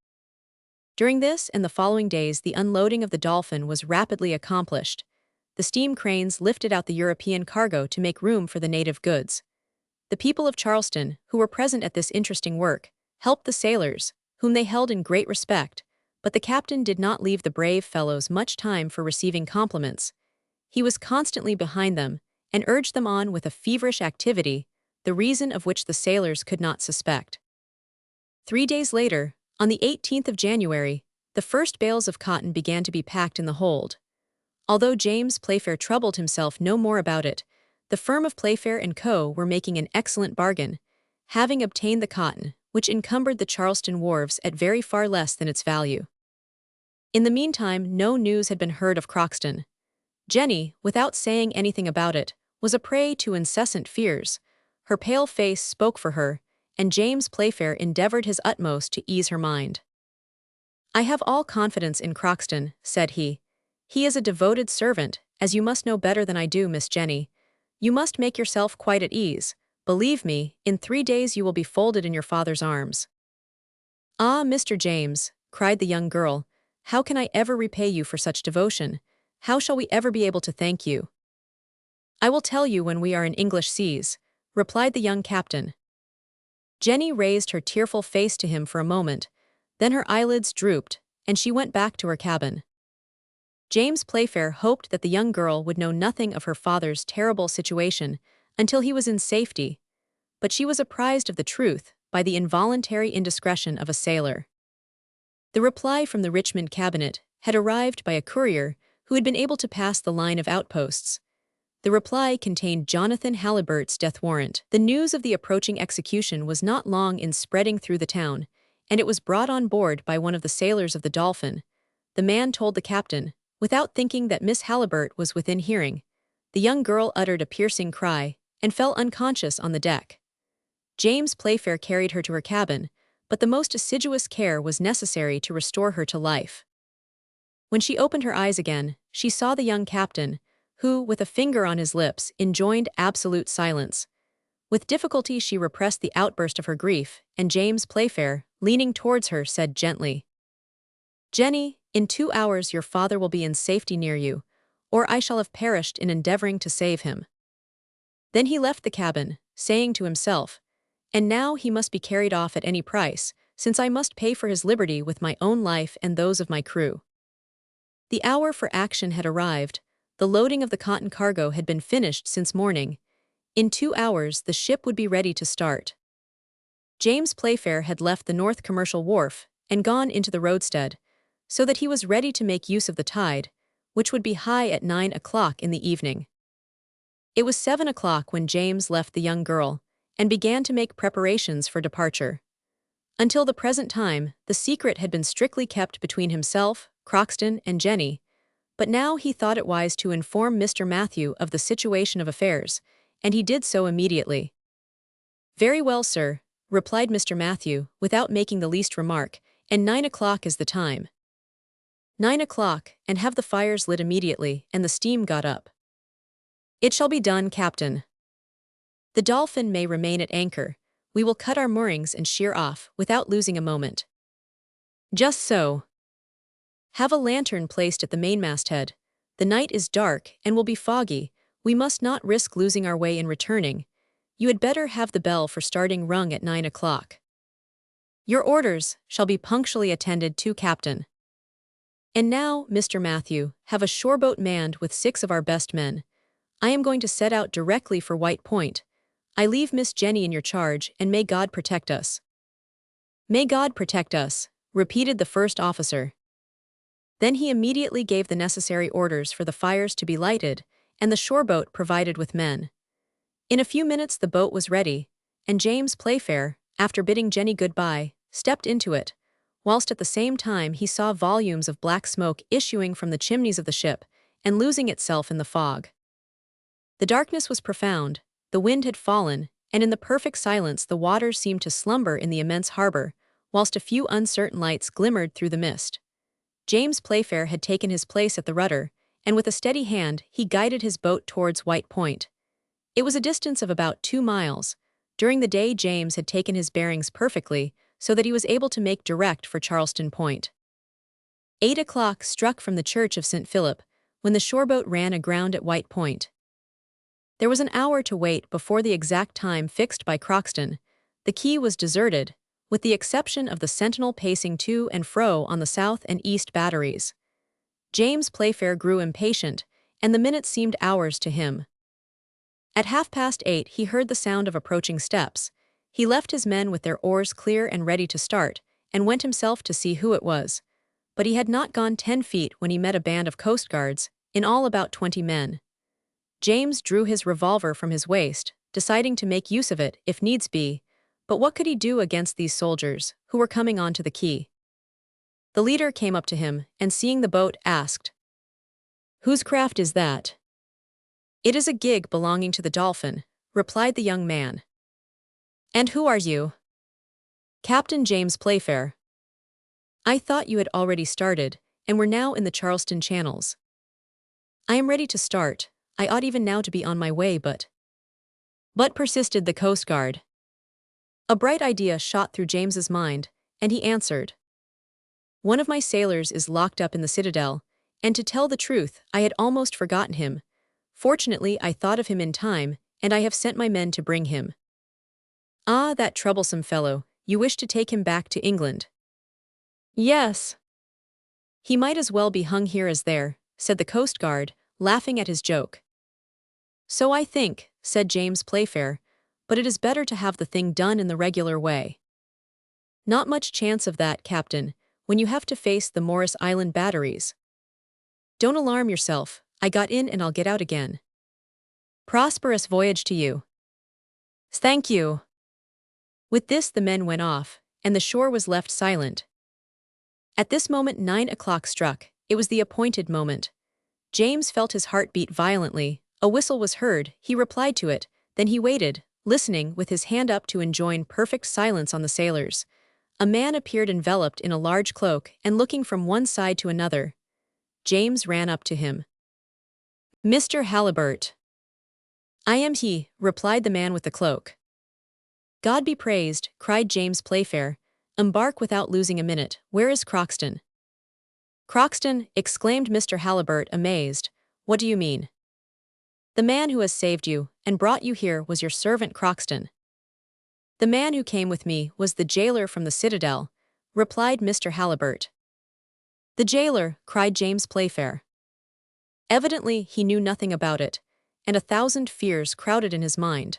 S1: During this and the following days, the unloading of the Dolphin was rapidly accomplished. The steam cranes lifted out the European cargo to make room for the native goods. The people of Charleston, who were present at this interesting work, helped the sailors, whom they held in great respect, but the captain did not leave the brave fellows much time for receiving compliments. He was constantly behind them, and urged them on with a feverish activity, the reason of which the sailors could not suspect. 3 days later, on the 18th of January, the first bales of cotton began to be packed in the hold. Although James Playfair troubled himself no more about it, The firm of Playfair & Co. were making an excellent bargain, having obtained the cotton, which encumbered the Charleston wharves at very far less than its value. In the meantime, no news had been heard of Croxton. Jenny, without saying anything about it, was a prey to incessant fears. Her pale face spoke for her, and James Playfair endeavored his utmost to ease her mind. "I have all confidence in Croxton," said he. "He is a devoted servant, as you must know better than I do, Miss Jenny. You must make yourself quite at ease. Believe me, in 3 days you will be folded in your father's arms." "Ah, Mr. James," cried the young girl, "how can I ever repay you for such devotion? How shall we ever be able to thank you?" "I will tell you when we are in English seas," replied the young captain. Jenny raised her tearful face to him for a moment, then her eyelids drooped, and she went back to her cabin. James Playfair hoped that the young girl would know nothing of her father's terrible situation until he was in safety, but she was apprised of the truth by the involuntary indiscretion of a sailor. The reply from the Richmond cabinet had arrived by a courier who had been able to pass the line of outposts. The reply contained Jonathan Halliburtt's death warrant. The news of the approaching execution was not long in spreading through the town, and it was brought on board by one of the sailors of the Dolphin. The man told the captain, without thinking that Miss Halliburtt was within hearing. The young girl uttered a piercing cry and fell unconscious on the deck. James Playfair carried her to her cabin, but the most assiduous care was necessary to restore her to life. When she opened her eyes again, she saw the young captain, who, with a finger on his lips, enjoined absolute silence. With difficulty she repressed the outburst of her grief, and James Playfair, leaning towards her, said gently, "Jenny, in 2 hours your father will be in safety near you, or I shall have perished in endeavoring to save him." Then he left the cabin, saying to himself, "And now he must be carried off at any price, since I must pay for his liberty with my own life and those of my crew." The hour for action had arrived. The loading of the cotton cargo had been finished since morning. In 2 hours the ship would be ready to start. James Playfair had left the North Commercial Wharf and gone into the roadstead, so that he was ready to make use of the tide, which would be high at 9 o'clock in the evening. It was 7 o'clock when James left the young girl and began to make preparations for departure. Until the present time, the secret had been strictly kept between himself, Croxton, and Jenny, but now he thought it wise to inform Mr. Matthew of the situation of affairs, and he did so immediately. "Very well, sir," replied Mr. Matthew, without making the least remark, "and 9 o'clock is the time." 9 o'clock, and have the fires lit immediately, and the steam got up. "It shall be done, Captain." "The Dolphin may remain at anchor. We will cut our moorings and sheer off, without losing a moment." "Just so." "Have a lantern placed at the mainmast-head. The night is dark and will be foggy. We must not risk losing our way in returning. You had better have the bell for starting rung at 9 o'clock." "Your orders shall be punctually attended to, Captain." "And now, Mr. Matthew, have a shoreboat manned with 6 of our best men. I am going to set out directly for White Point. I leave Miss Jenny in your charge, and may God protect us." "May God protect us," repeated the first officer. Then he immediately gave the necessary orders for the fires to be lighted, and the shoreboat provided with men. In a few minutes the boat was ready, and James Playfair, after bidding Jenny goodbye, stepped into it, whilst at the same time he saw volumes of black smoke issuing from the chimneys of the ship and losing itself in the fog. The darkness was profound, the wind had fallen, and in the perfect silence the waters seemed to slumber in the immense harbor, whilst a few uncertain lights glimmered through the mist. James Playfair had taken his place at the rudder, and with a steady hand he guided his boat towards White Point. It was a distance of about 2 miles. During the day James had taken his bearings perfectly, so that he was able to make direct for Charleston Point. 8 o'clock struck from the church of St. Philip, when the shoreboat ran aground at White Point. There was an hour to wait before the exact time fixed by Croxton. The quay was deserted, with the exception of the sentinel pacing to and fro on the south and east batteries. James Playfair grew impatient, and the minutes seemed hours to him. At 8:30 he heard the sound of approaching steps. He left his men with their oars clear and ready to start, and went himself to see who it was. But he had not gone 10 feet when he met a band of coastguards, in all about 20 men. James drew his revolver from his waist, deciding to make use of it if needs be, but what could he do against these soldiers, who were coming onto the quay? The leader came up to him, and seeing the boat, asked, "Whose craft is that?" "It is a gig belonging to the Dolphin," replied the young man. "And who are you?" "Captain James Playfair." "I thought you had already started, and were now in the Charleston channels." "I am ready to start. I ought even now to be on my way, but persisted the Coast Guard. A bright idea shot through James's mind, and he answered, "One of my sailors is locked up in the citadel, and to tell the truth, I had almost forgotten him. Fortunately, I thought of him in time, and I have sent my men to bring him." "Ah, that troublesome fellow, you wish to take him back to England?" "Yes." "He might as well be hung here as there," said the Coast Guard, laughing at his joke. "So I think," said James Playfair, "but it is better to have the thing done in the regular way." "Not much chance of that, Captain, when you have to face the Morris Island batteries." "Don't alarm yourself, I got in and I'll get out again." "Prosperous voyage to you." "Thank you." With this the men went off, and the shore was left silent. At this moment 9 o'clock struck. It was the appointed moment. James felt his heart beat violently. A whistle was heard, he replied to it, then he waited, listening with his hand up to enjoin perfect silence on the sailors. A man appeared enveloped in a large cloak and looking from one side to another. James ran up to him. "Mr. Halliburtt." "I am he," replied the man with the cloak. "God be praised," cried James Playfair. "Embark without losing a minute. Where is Croxton?" "Croxton," exclaimed Mr. Halliburtt, amazed. "What do you mean?" "The man who has saved you and brought you here was your servant Croxton." "The man who came with me was the jailer from the citadel," replied Mr. Halliburtt. "The jailer," cried James Playfair. Evidently he knew nothing about it, and 1,000 fears crowded in his mind.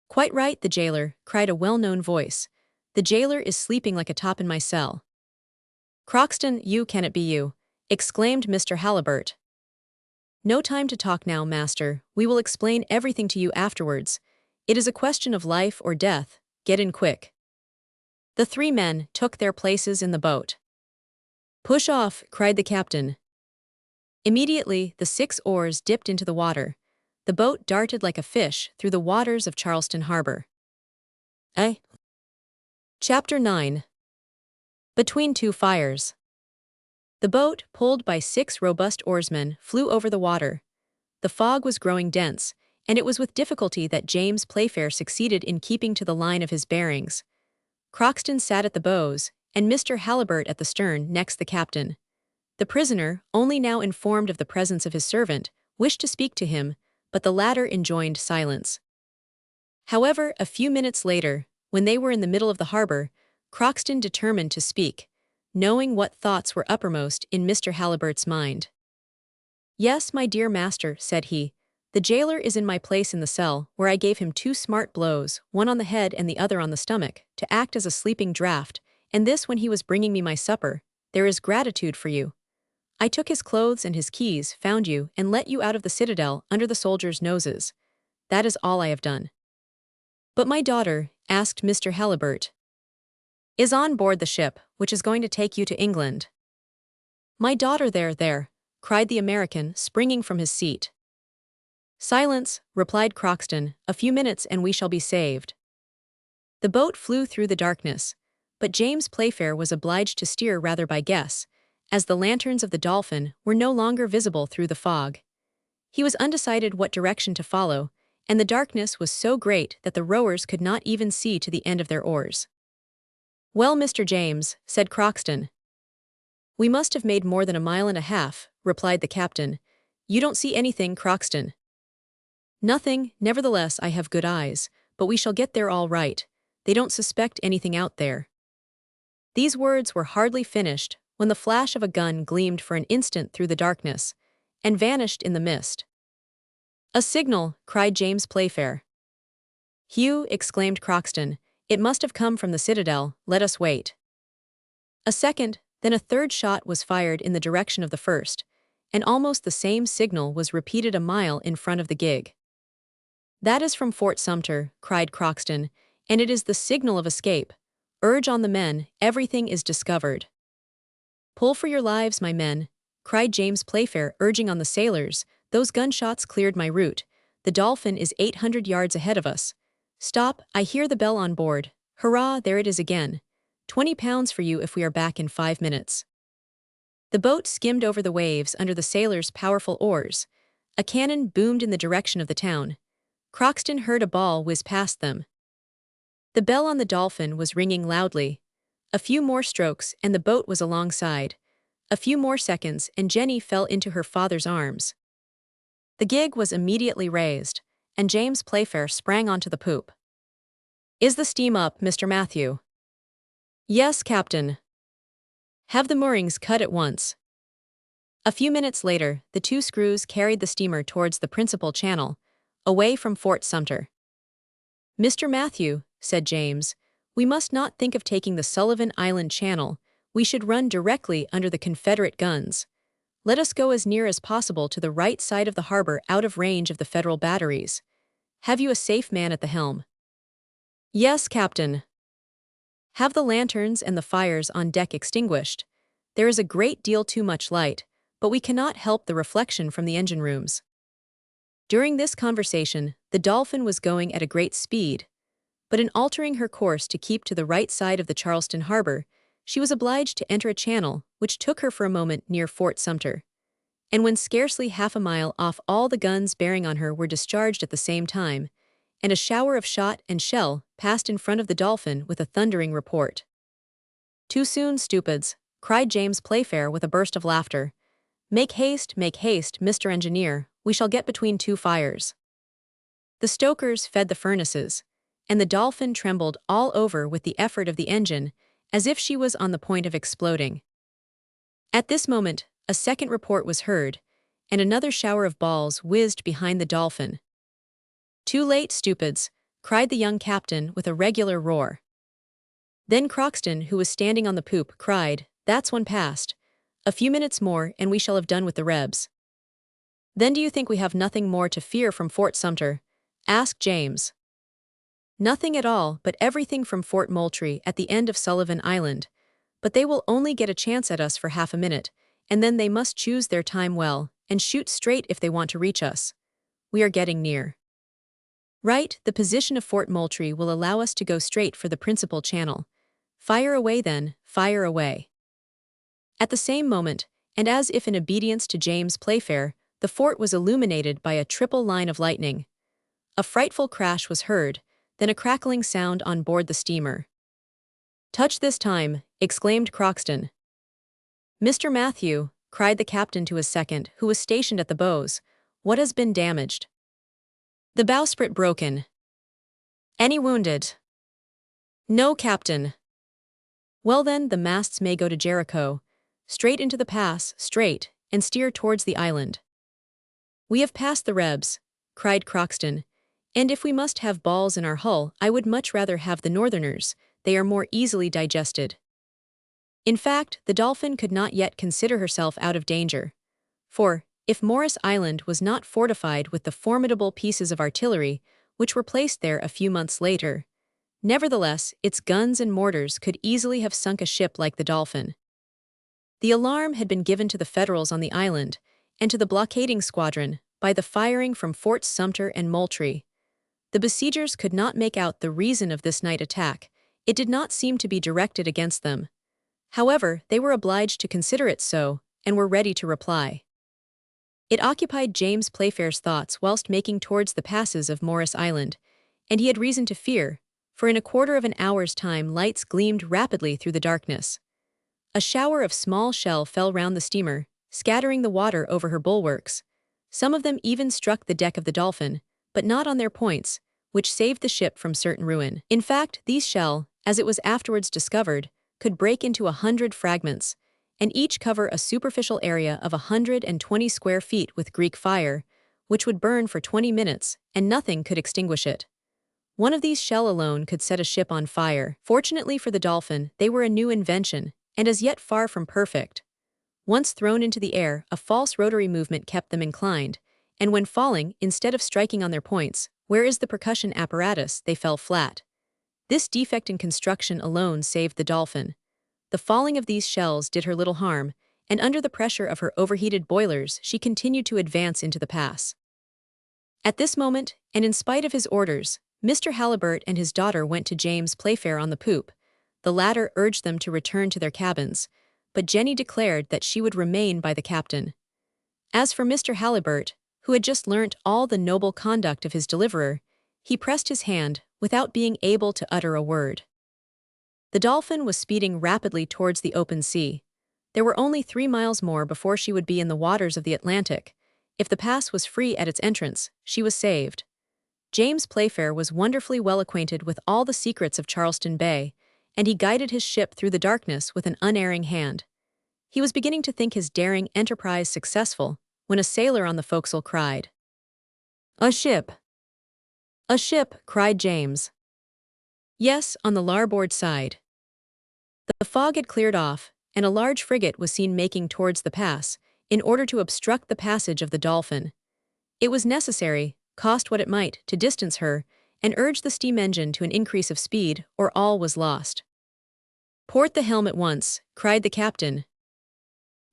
S1: "Quite right, the jailer," cried a well-known voice. "The jailer is sleeping like a top in my cell." "Croxton, you can it be you?" exclaimed Mr. Halliburtt. "No time to talk now, master. We will explain everything to you afterwards. It is a question of life or death. Get in quick." The 3 men took their places in the boat. "Push off," cried the captain. Immediately, the 6 oars dipped into the water. The boat darted like a fish through the waters of Charleston Harbor. Chapter 9. Between Two Fires. The boat, pulled by 6 robust oarsmen, flew over the water. The fog was growing dense, and it was with difficulty that James Playfair succeeded in keeping to the line of his bearings. Croxton sat at the bows, and Mr. Halliburtt at the stern next the captain. The prisoner, only now informed of the presence of his servant, wished to speak to him, but the latter enjoined silence. However, a few minutes later, when they were in the middle of the harbor, Croxton determined to speak, knowing what thoughts were uppermost in Mr. Halliburtt's mind. "Yes, my dear master," said he, "the jailer is in my place in the cell, where I gave him 2 smart blows, one on the head and the other on the stomach, to act as a sleeping draught, and this when he was bringing me my supper. There is gratitude for you. I took his clothes and his keys, found you, and let you out of the citadel under the soldiers' noses. That is all I have done." "But my daughter," asked Mr. Halliburtt, "is on board the ship, which is going to take you to England." "My daughter there," cried the American, springing from his seat. "Silence," replied Croxton, "a few minutes and we shall be saved." The boat flew through the darkness, but James Playfair was obliged to steer rather by guess, as the lanterns of the Dolphin were no longer visible through the fog. He was undecided what direction to follow, and the darkness was so great that the rowers could not even see to the end of their oars. "Well, Mr. James," said Croxton. "We must have made more than 1.5 miles," replied the captain. "You don't see anything, Croxton?" "Nothing, nevertheless I have good eyes, but we shall get there all right. They don't suspect anything out there." These words were hardly finished when the flash of a gun gleamed for an instant through the darkness, and vanished in the mist. "A signal," cried James Playfair. "Hugh," exclaimed Croxton, "it must have come from the citadel, let us wait." A second, then a third shot was fired in the direction of the first, and almost the same signal was repeated a mile in front of the gig. "That is from Fort Sumter," cried Crockston, "and it is the signal of escape. Urge on the men, everything is discovered." "Pull for your lives, my men," cried James Playfair, urging on the sailors. "Those gunshots cleared my route. The Dolphin is 800 yards ahead of us. Stop, I hear the bell on board. Hurrah, there it is again. £20 for you if we are back in 5 minutes." The boat skimmed over the waves under the sailors' powerful oars. A cannon boomed in the direction of the town. Crockston heard a ball whiz past them. The bell on the Dolphin was ringing loudly. A few more strokes, and the boat was alongside. A few more seconds, and Jenny fell into her father's arms. The gig was immediately raised, and James Playfair sprang onto the poop. "Is the steam up, Mr. Matthew?" "Yes, Captain." "Have the moorings cut at once." A few minutes later, the two screws carried the steamer towards the principal channel, away from Fort Sumter. "Mr. Matthew," said James, "we must not think of taking the Sullivan Island Channel. We should run directly under the Confederate guns. Let us go as near as possible to the right side of the harbor, out of range of the Federal batteries. Have you a safe man at the helm?" "Yes, Captain." "Have the lanterns and the fires on deck extinguished. There is a great deal too much light, but we cannot help the reflection from the engine rooms." During this conversation, the Dolphin was going at a great speed, but in altering her course to keep to the right side of the Charleston harbor, she was obliged to enter a channel which took her for a moment near Fort Sumter. And when scarcely half a mile off, all the guns bearing on her were discharged at the same time, and a shower of shot and shell passed in front of the Dolphin with a thundering report. "Too soon, stupids," cried James Playfair with a burst of laughter. Make haste, Mr. Engineer, we shall get between two fires." The stokers fed the furnaces, and the Dolphin trembled all over with the effort of the engine, as if she was on the point of exploding. At this moment, a second report was heard, and another shower of balls whizzed behind the Dolphin. "Too late, stupids," cried the young captain with a regular roar. Then Crockston, who was standing on the poop, cried, "That's one past. A few minutes more and we shall have done with the Rebs." "Then do you think we have nothing more to fear from Fort Sumter?" asked James. "Nothing at all, but everything from Fort Moultrie at the end of Sullivan Island. But they will only get a chance at us for half a minute, and then they must choose their time well, and shoot straight if they want to reach us. We are getting near." "Right, the position of Fort Moultrie will allow us to go straight for the principal channel. Fire away then, fire away." At the same moment, and as if in obedience to James Playfair, the fort was illuminated by a triple line of lightning. A frightful crash was heard, then a crackling sound on board the steamer. "Touch this time," exclaimed Crockston. "Mr. Matthew," cried the captain to his second, who was stationed at the bows, "what has been damaged?" "The bowsprit broken." "Any wounded?" "No, Captain." "Well then, the masts may go to Jericho. Straight into the pass, straight, and steer towards the island." "We have passed the Rebs," cried Crockston, "and if we must have balls in our hull, I would much rather have the Northerners. They are more easily digested." In fact, the Dolphin could not yet consider herself out of danger. For, if Morris Island was not fortified with the formidable pieces of artillery which were placed there a few months later, nevertheless its guns and mortars could easily have sunk a ship like the Dolphin. The alarm had been given to the Federals on the island, and to the blockading squadron, by the firing from Forts Sumter and Moultrie. The besiegers could not make out the reason of this night attack. It did not seem to be directed against them. However, they were obliged to consider it so, and were ready to reply. It occupied James Playfair's thoughts whilst making towards the passes of Morris Island, and he had reason to fear, for in a quarter of an hour's time lights gleamed rapidly through the darkness. A shower of small shell fell round the steamer, scattering the water over her bulwarks. Some of them even struck the deck of the Dolphin, but not on their points, which saved the ship from certain ruin. In fact, these shell, as it was afterwards discovered, could break into 100 fragments, and each cover a superficial area of 120 square feet with Greek fire, which would burn for 20 minutes, and nothing could extinguish it. One of these shell alone could set a ship on fire. Fortunately for the Dolphin, they were a new invention, and as yet far from perfect. Once thrown into the air, a false rotary movement kept them inclined, and when falling, instead of striking on their points, where is the percussion apparatus, they fell flat. This defect in construction alone saved the Dolphin. The falling of these shells did her little harm, and under the pressure of her overheated boilers she continued to advance into the pass. At this moment, and in spite of his orders, Mr. Halliburtt and his daughter went to James Playfair on the poop. The latter urged them to return to their cabins, but Jenny declared that she would remain by the captain. As for Mr. Halliburtt, who had just learnt all the noble conduct of his deliverer, he pressed his hand, without being able to utter a word. The Dolphin was speeding rapidly towards the open sea. There were only 3 miles more before she would be in the waters of the Atlantic. If the pass was free at its entrance, she was saved. James Playfair was wonderfully well acquainted with all the secrets of Charleston Bay, and he guided his ship through the darkness with an unerring hand. He was beginning to think his daring enterprise successful, when a sailor on the forecastle cried, "A ship!" "A ship!" cried James. "Yes, on the larboard side." The fog had cleared off, and a large frigate was seen making towards the pass, in order to obstruct the passage of the Dolphin. It was necessary, cost what it might, to distance her, and urge the steam engine to an increase of speed, or all was lost. "Port the helm at once," cried the captain.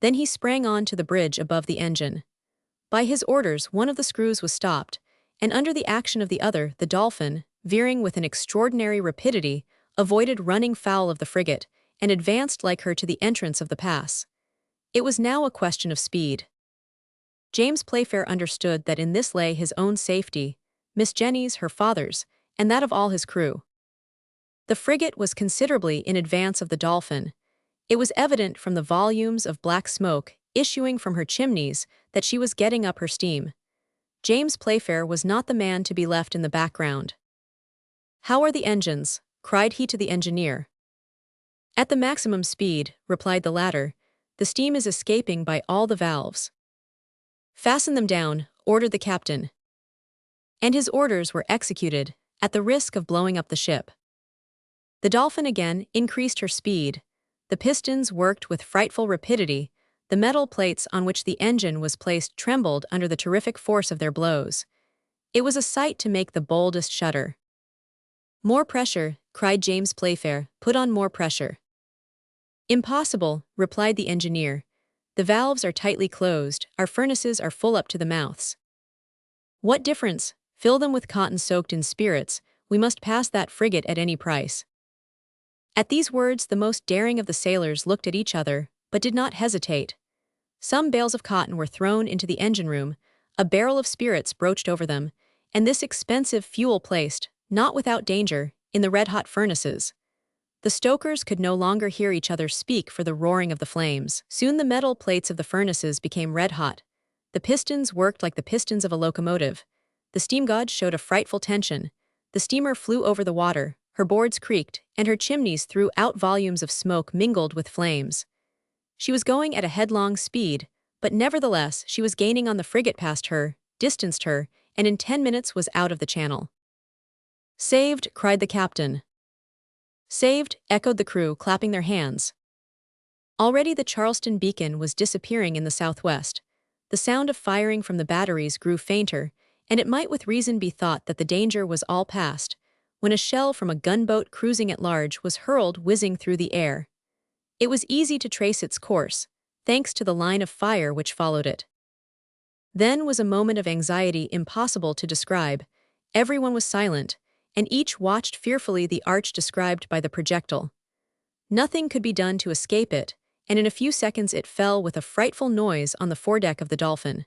S1: Then he sprang on to the bridge above the engine. By his orders, one of the screws was stopped, and under the action of the other, the Dolphin, veering with an extraordinary rapidity, avoided running foul of the frigate, and advanced like her to the entrance of the pass. It was now a question of speed. James Playfair understood that in this lay his own safety, Miss Jenny's, her father's, and that of all his crew. The frigate was considerably in advance of the Dolphin. It was evident from the volumes of black smoke issuing from her chimneys that she was getting up her steam. James Playfair was not the man to be left in the background. "How are the engines?" cried he to the engineer. "At the maximum speed," replied the latter. "The steam is escaping by all the valves." "Fasten them down," ordered the captain. And his orders were executed, at the risk of blowing up the ship. The Dolphin again increased her speed. The pistons worked with frightful rapidity. The metal plates on which the engine was placed trembled under the terrific force of their blows. It was a sight to make the boldest shudder. "More pressure," cried James Playfair. "Put on more pressure." "Impossible," replied the engineer. "The valves are tightly closed, our furnaces are full up to the mouths." "What difference? Fill them with cotton soaked in spirits. We must pass that frigate at any price." At these words the most daring of the sailors looked at each other, but did not hesitate. Some bales of cotton were thrown into the engine-room, a barrel of spirits broached over them, and this expensive fuel placed, not without danger, in the red-hot furnaces. The stokers could no longer hear each other speak for the roaring of the flames. Soon the metal plates of the furnaces became red-hot. The pistons worked like the pistons of a locomotive. The steam gauge showed a frightful tension. The steamer flew over the water, her boards creaked, and her chimneys threw out volumes of smoke mingled with flames. She was going at a headlong speed, but nevertheless she was gaining on the frigate, past her, distanced her, and in 10 minutes was out of the channel. "Saved!" cried the captain. "Saved!" echoed the crew, clapping their hands. Already the Charleston beacon was disappearing in the southwest. The sound of firing from the batteries grew fainter, and it might with reason be thought that the danger was all past, when a shell from a gunboat cruising at large was hurled whizzing through the air. It was easy to trace its course, thanks to the line of fire which followed it. Then was a moment of anxiety impossible to describe. Everyone was silent, and each watched fearfully the arch described by the projectile. Nothing could be done to escape it, and in a few seconds it fell with a frightful noise on the foredeck of the Dolphin.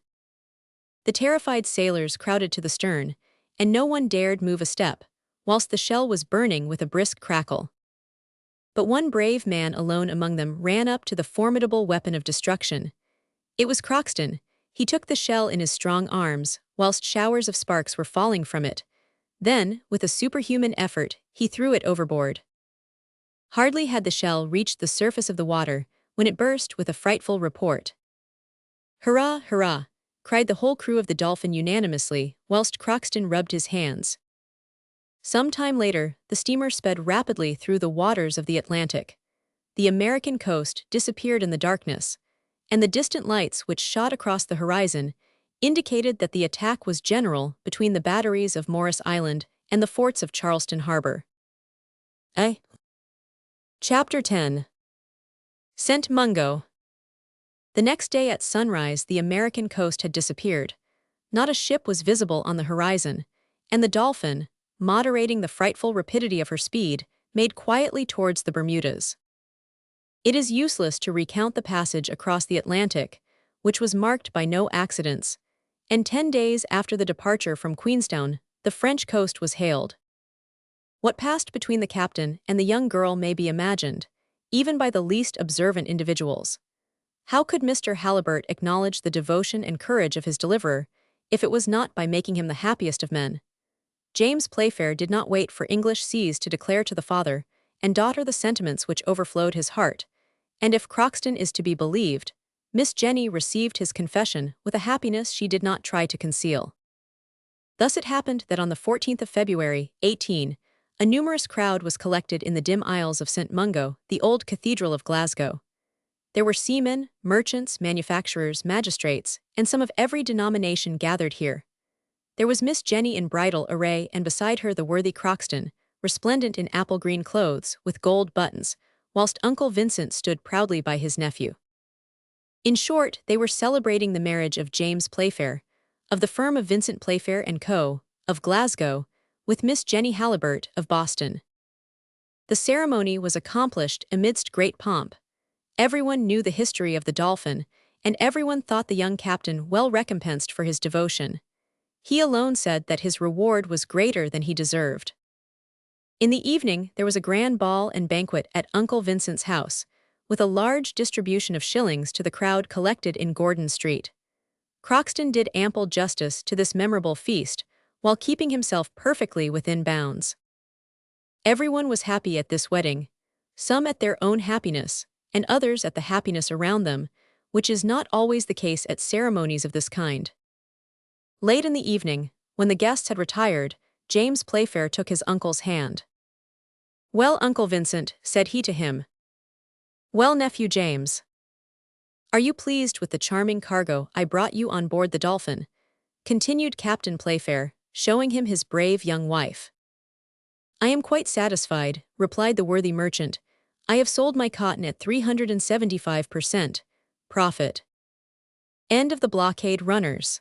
S1: The terrified sailors crowded to the stern, and no one dared move a step, whilst the shell was burning with a brisk crackle. But one brave man alone among them ran up to the formidable weapon of destruction. It was Croxton. He took the shell in his strong arms, whilst showers of sparks were falling from it. Then, with a superhuman effort, he threw it overboard. Hardly had the shell reached the surface of the water, when it burst with a frightful report. "Hurrah, hurrah!" cried the whole crew of the Dolphin unanimously, whilst Croxton rubbed his hands. Some time later, the steamer sped rapidly through the waters of the Atlantic. The American coast disappeared in the darkness, and the distant lights which shot across the horizon indicated that the attack was general between the batteries of Morris Island and the forts of Charleston Harbor. Chapter 10. St. Mungo. The next day at sunrise, the American coast had disappeared. Not a ship was visible on the horizon, and the Dolphin, moderating the frightful rapidity of her speed, made quietly towards the Bermudas. It is useless to recount the passage across the Atlantic, which was marked by no accidents, and 10 days after the departure from Queenstown, the French coast was hailed. What passed between the captain and the young girl may be imagined, even by the least observant individuals. How could Mr. Halliburtt acknowledge the devotion and courage of his deliverer, if it was not by making him the happiest of men? James Playfair did not wait for English seas to declare to the father and daughter the sentiments which overflowed his heart, and if Croxton is to be believed, Miss Jenny received his confession with a happiness she did not try to conceal. Thus it happened that on the 14th of February, 18, a numerous crowd was collected in the dim aisles of St. Mungo, the old cathedral of Glasgow. There were seamen, merchants, manufacturers, magistrates, and some of every denomination gathered here. There was Miss Jenny in bridal array, and beside her the worthy Croxton, resplendent in apple-green clothes with gold buttons, whilst Uncle Vincent stood proudly by his nephew. In short, they were celebrating the marriage of James Playfair, of the firm of Vincent Playfair & Co., of Glasgow, with Miss Jenny Halliburtt of Boston. The ceremony was accomplished amidst great pomp. Everyone knew the history of the Dolphin, and everyone thought the young captain well recompensed for his devotion. He alone said that his reward was greater than he deserved. In the evening, there was a grand ball and banquet at Uncle Vincent's house, with a large distribution of shillings to the crowd collected in Gordon Street. Croxton did ample justice to this memorable feast, while keeping himself perfectly within bounds. Everyone was happy at this wedding, some at their own happiness, and others at the happiness around them, which is not always the case at ceremonies of this kind. Late in the evening, when the guests had retired, James Playfair took his uncle's hand. "Well, Uncle Vincent," said he to him. "Well, nephew James. Are you pleased with the charming cargo I brought you on board the Dolphin?" continued Captain Playfair, showing him his brave young wife. "I am quite satisfied," replied the worthy merchant. "I have sold my cotton at 375% profit." End of the Blockade runners.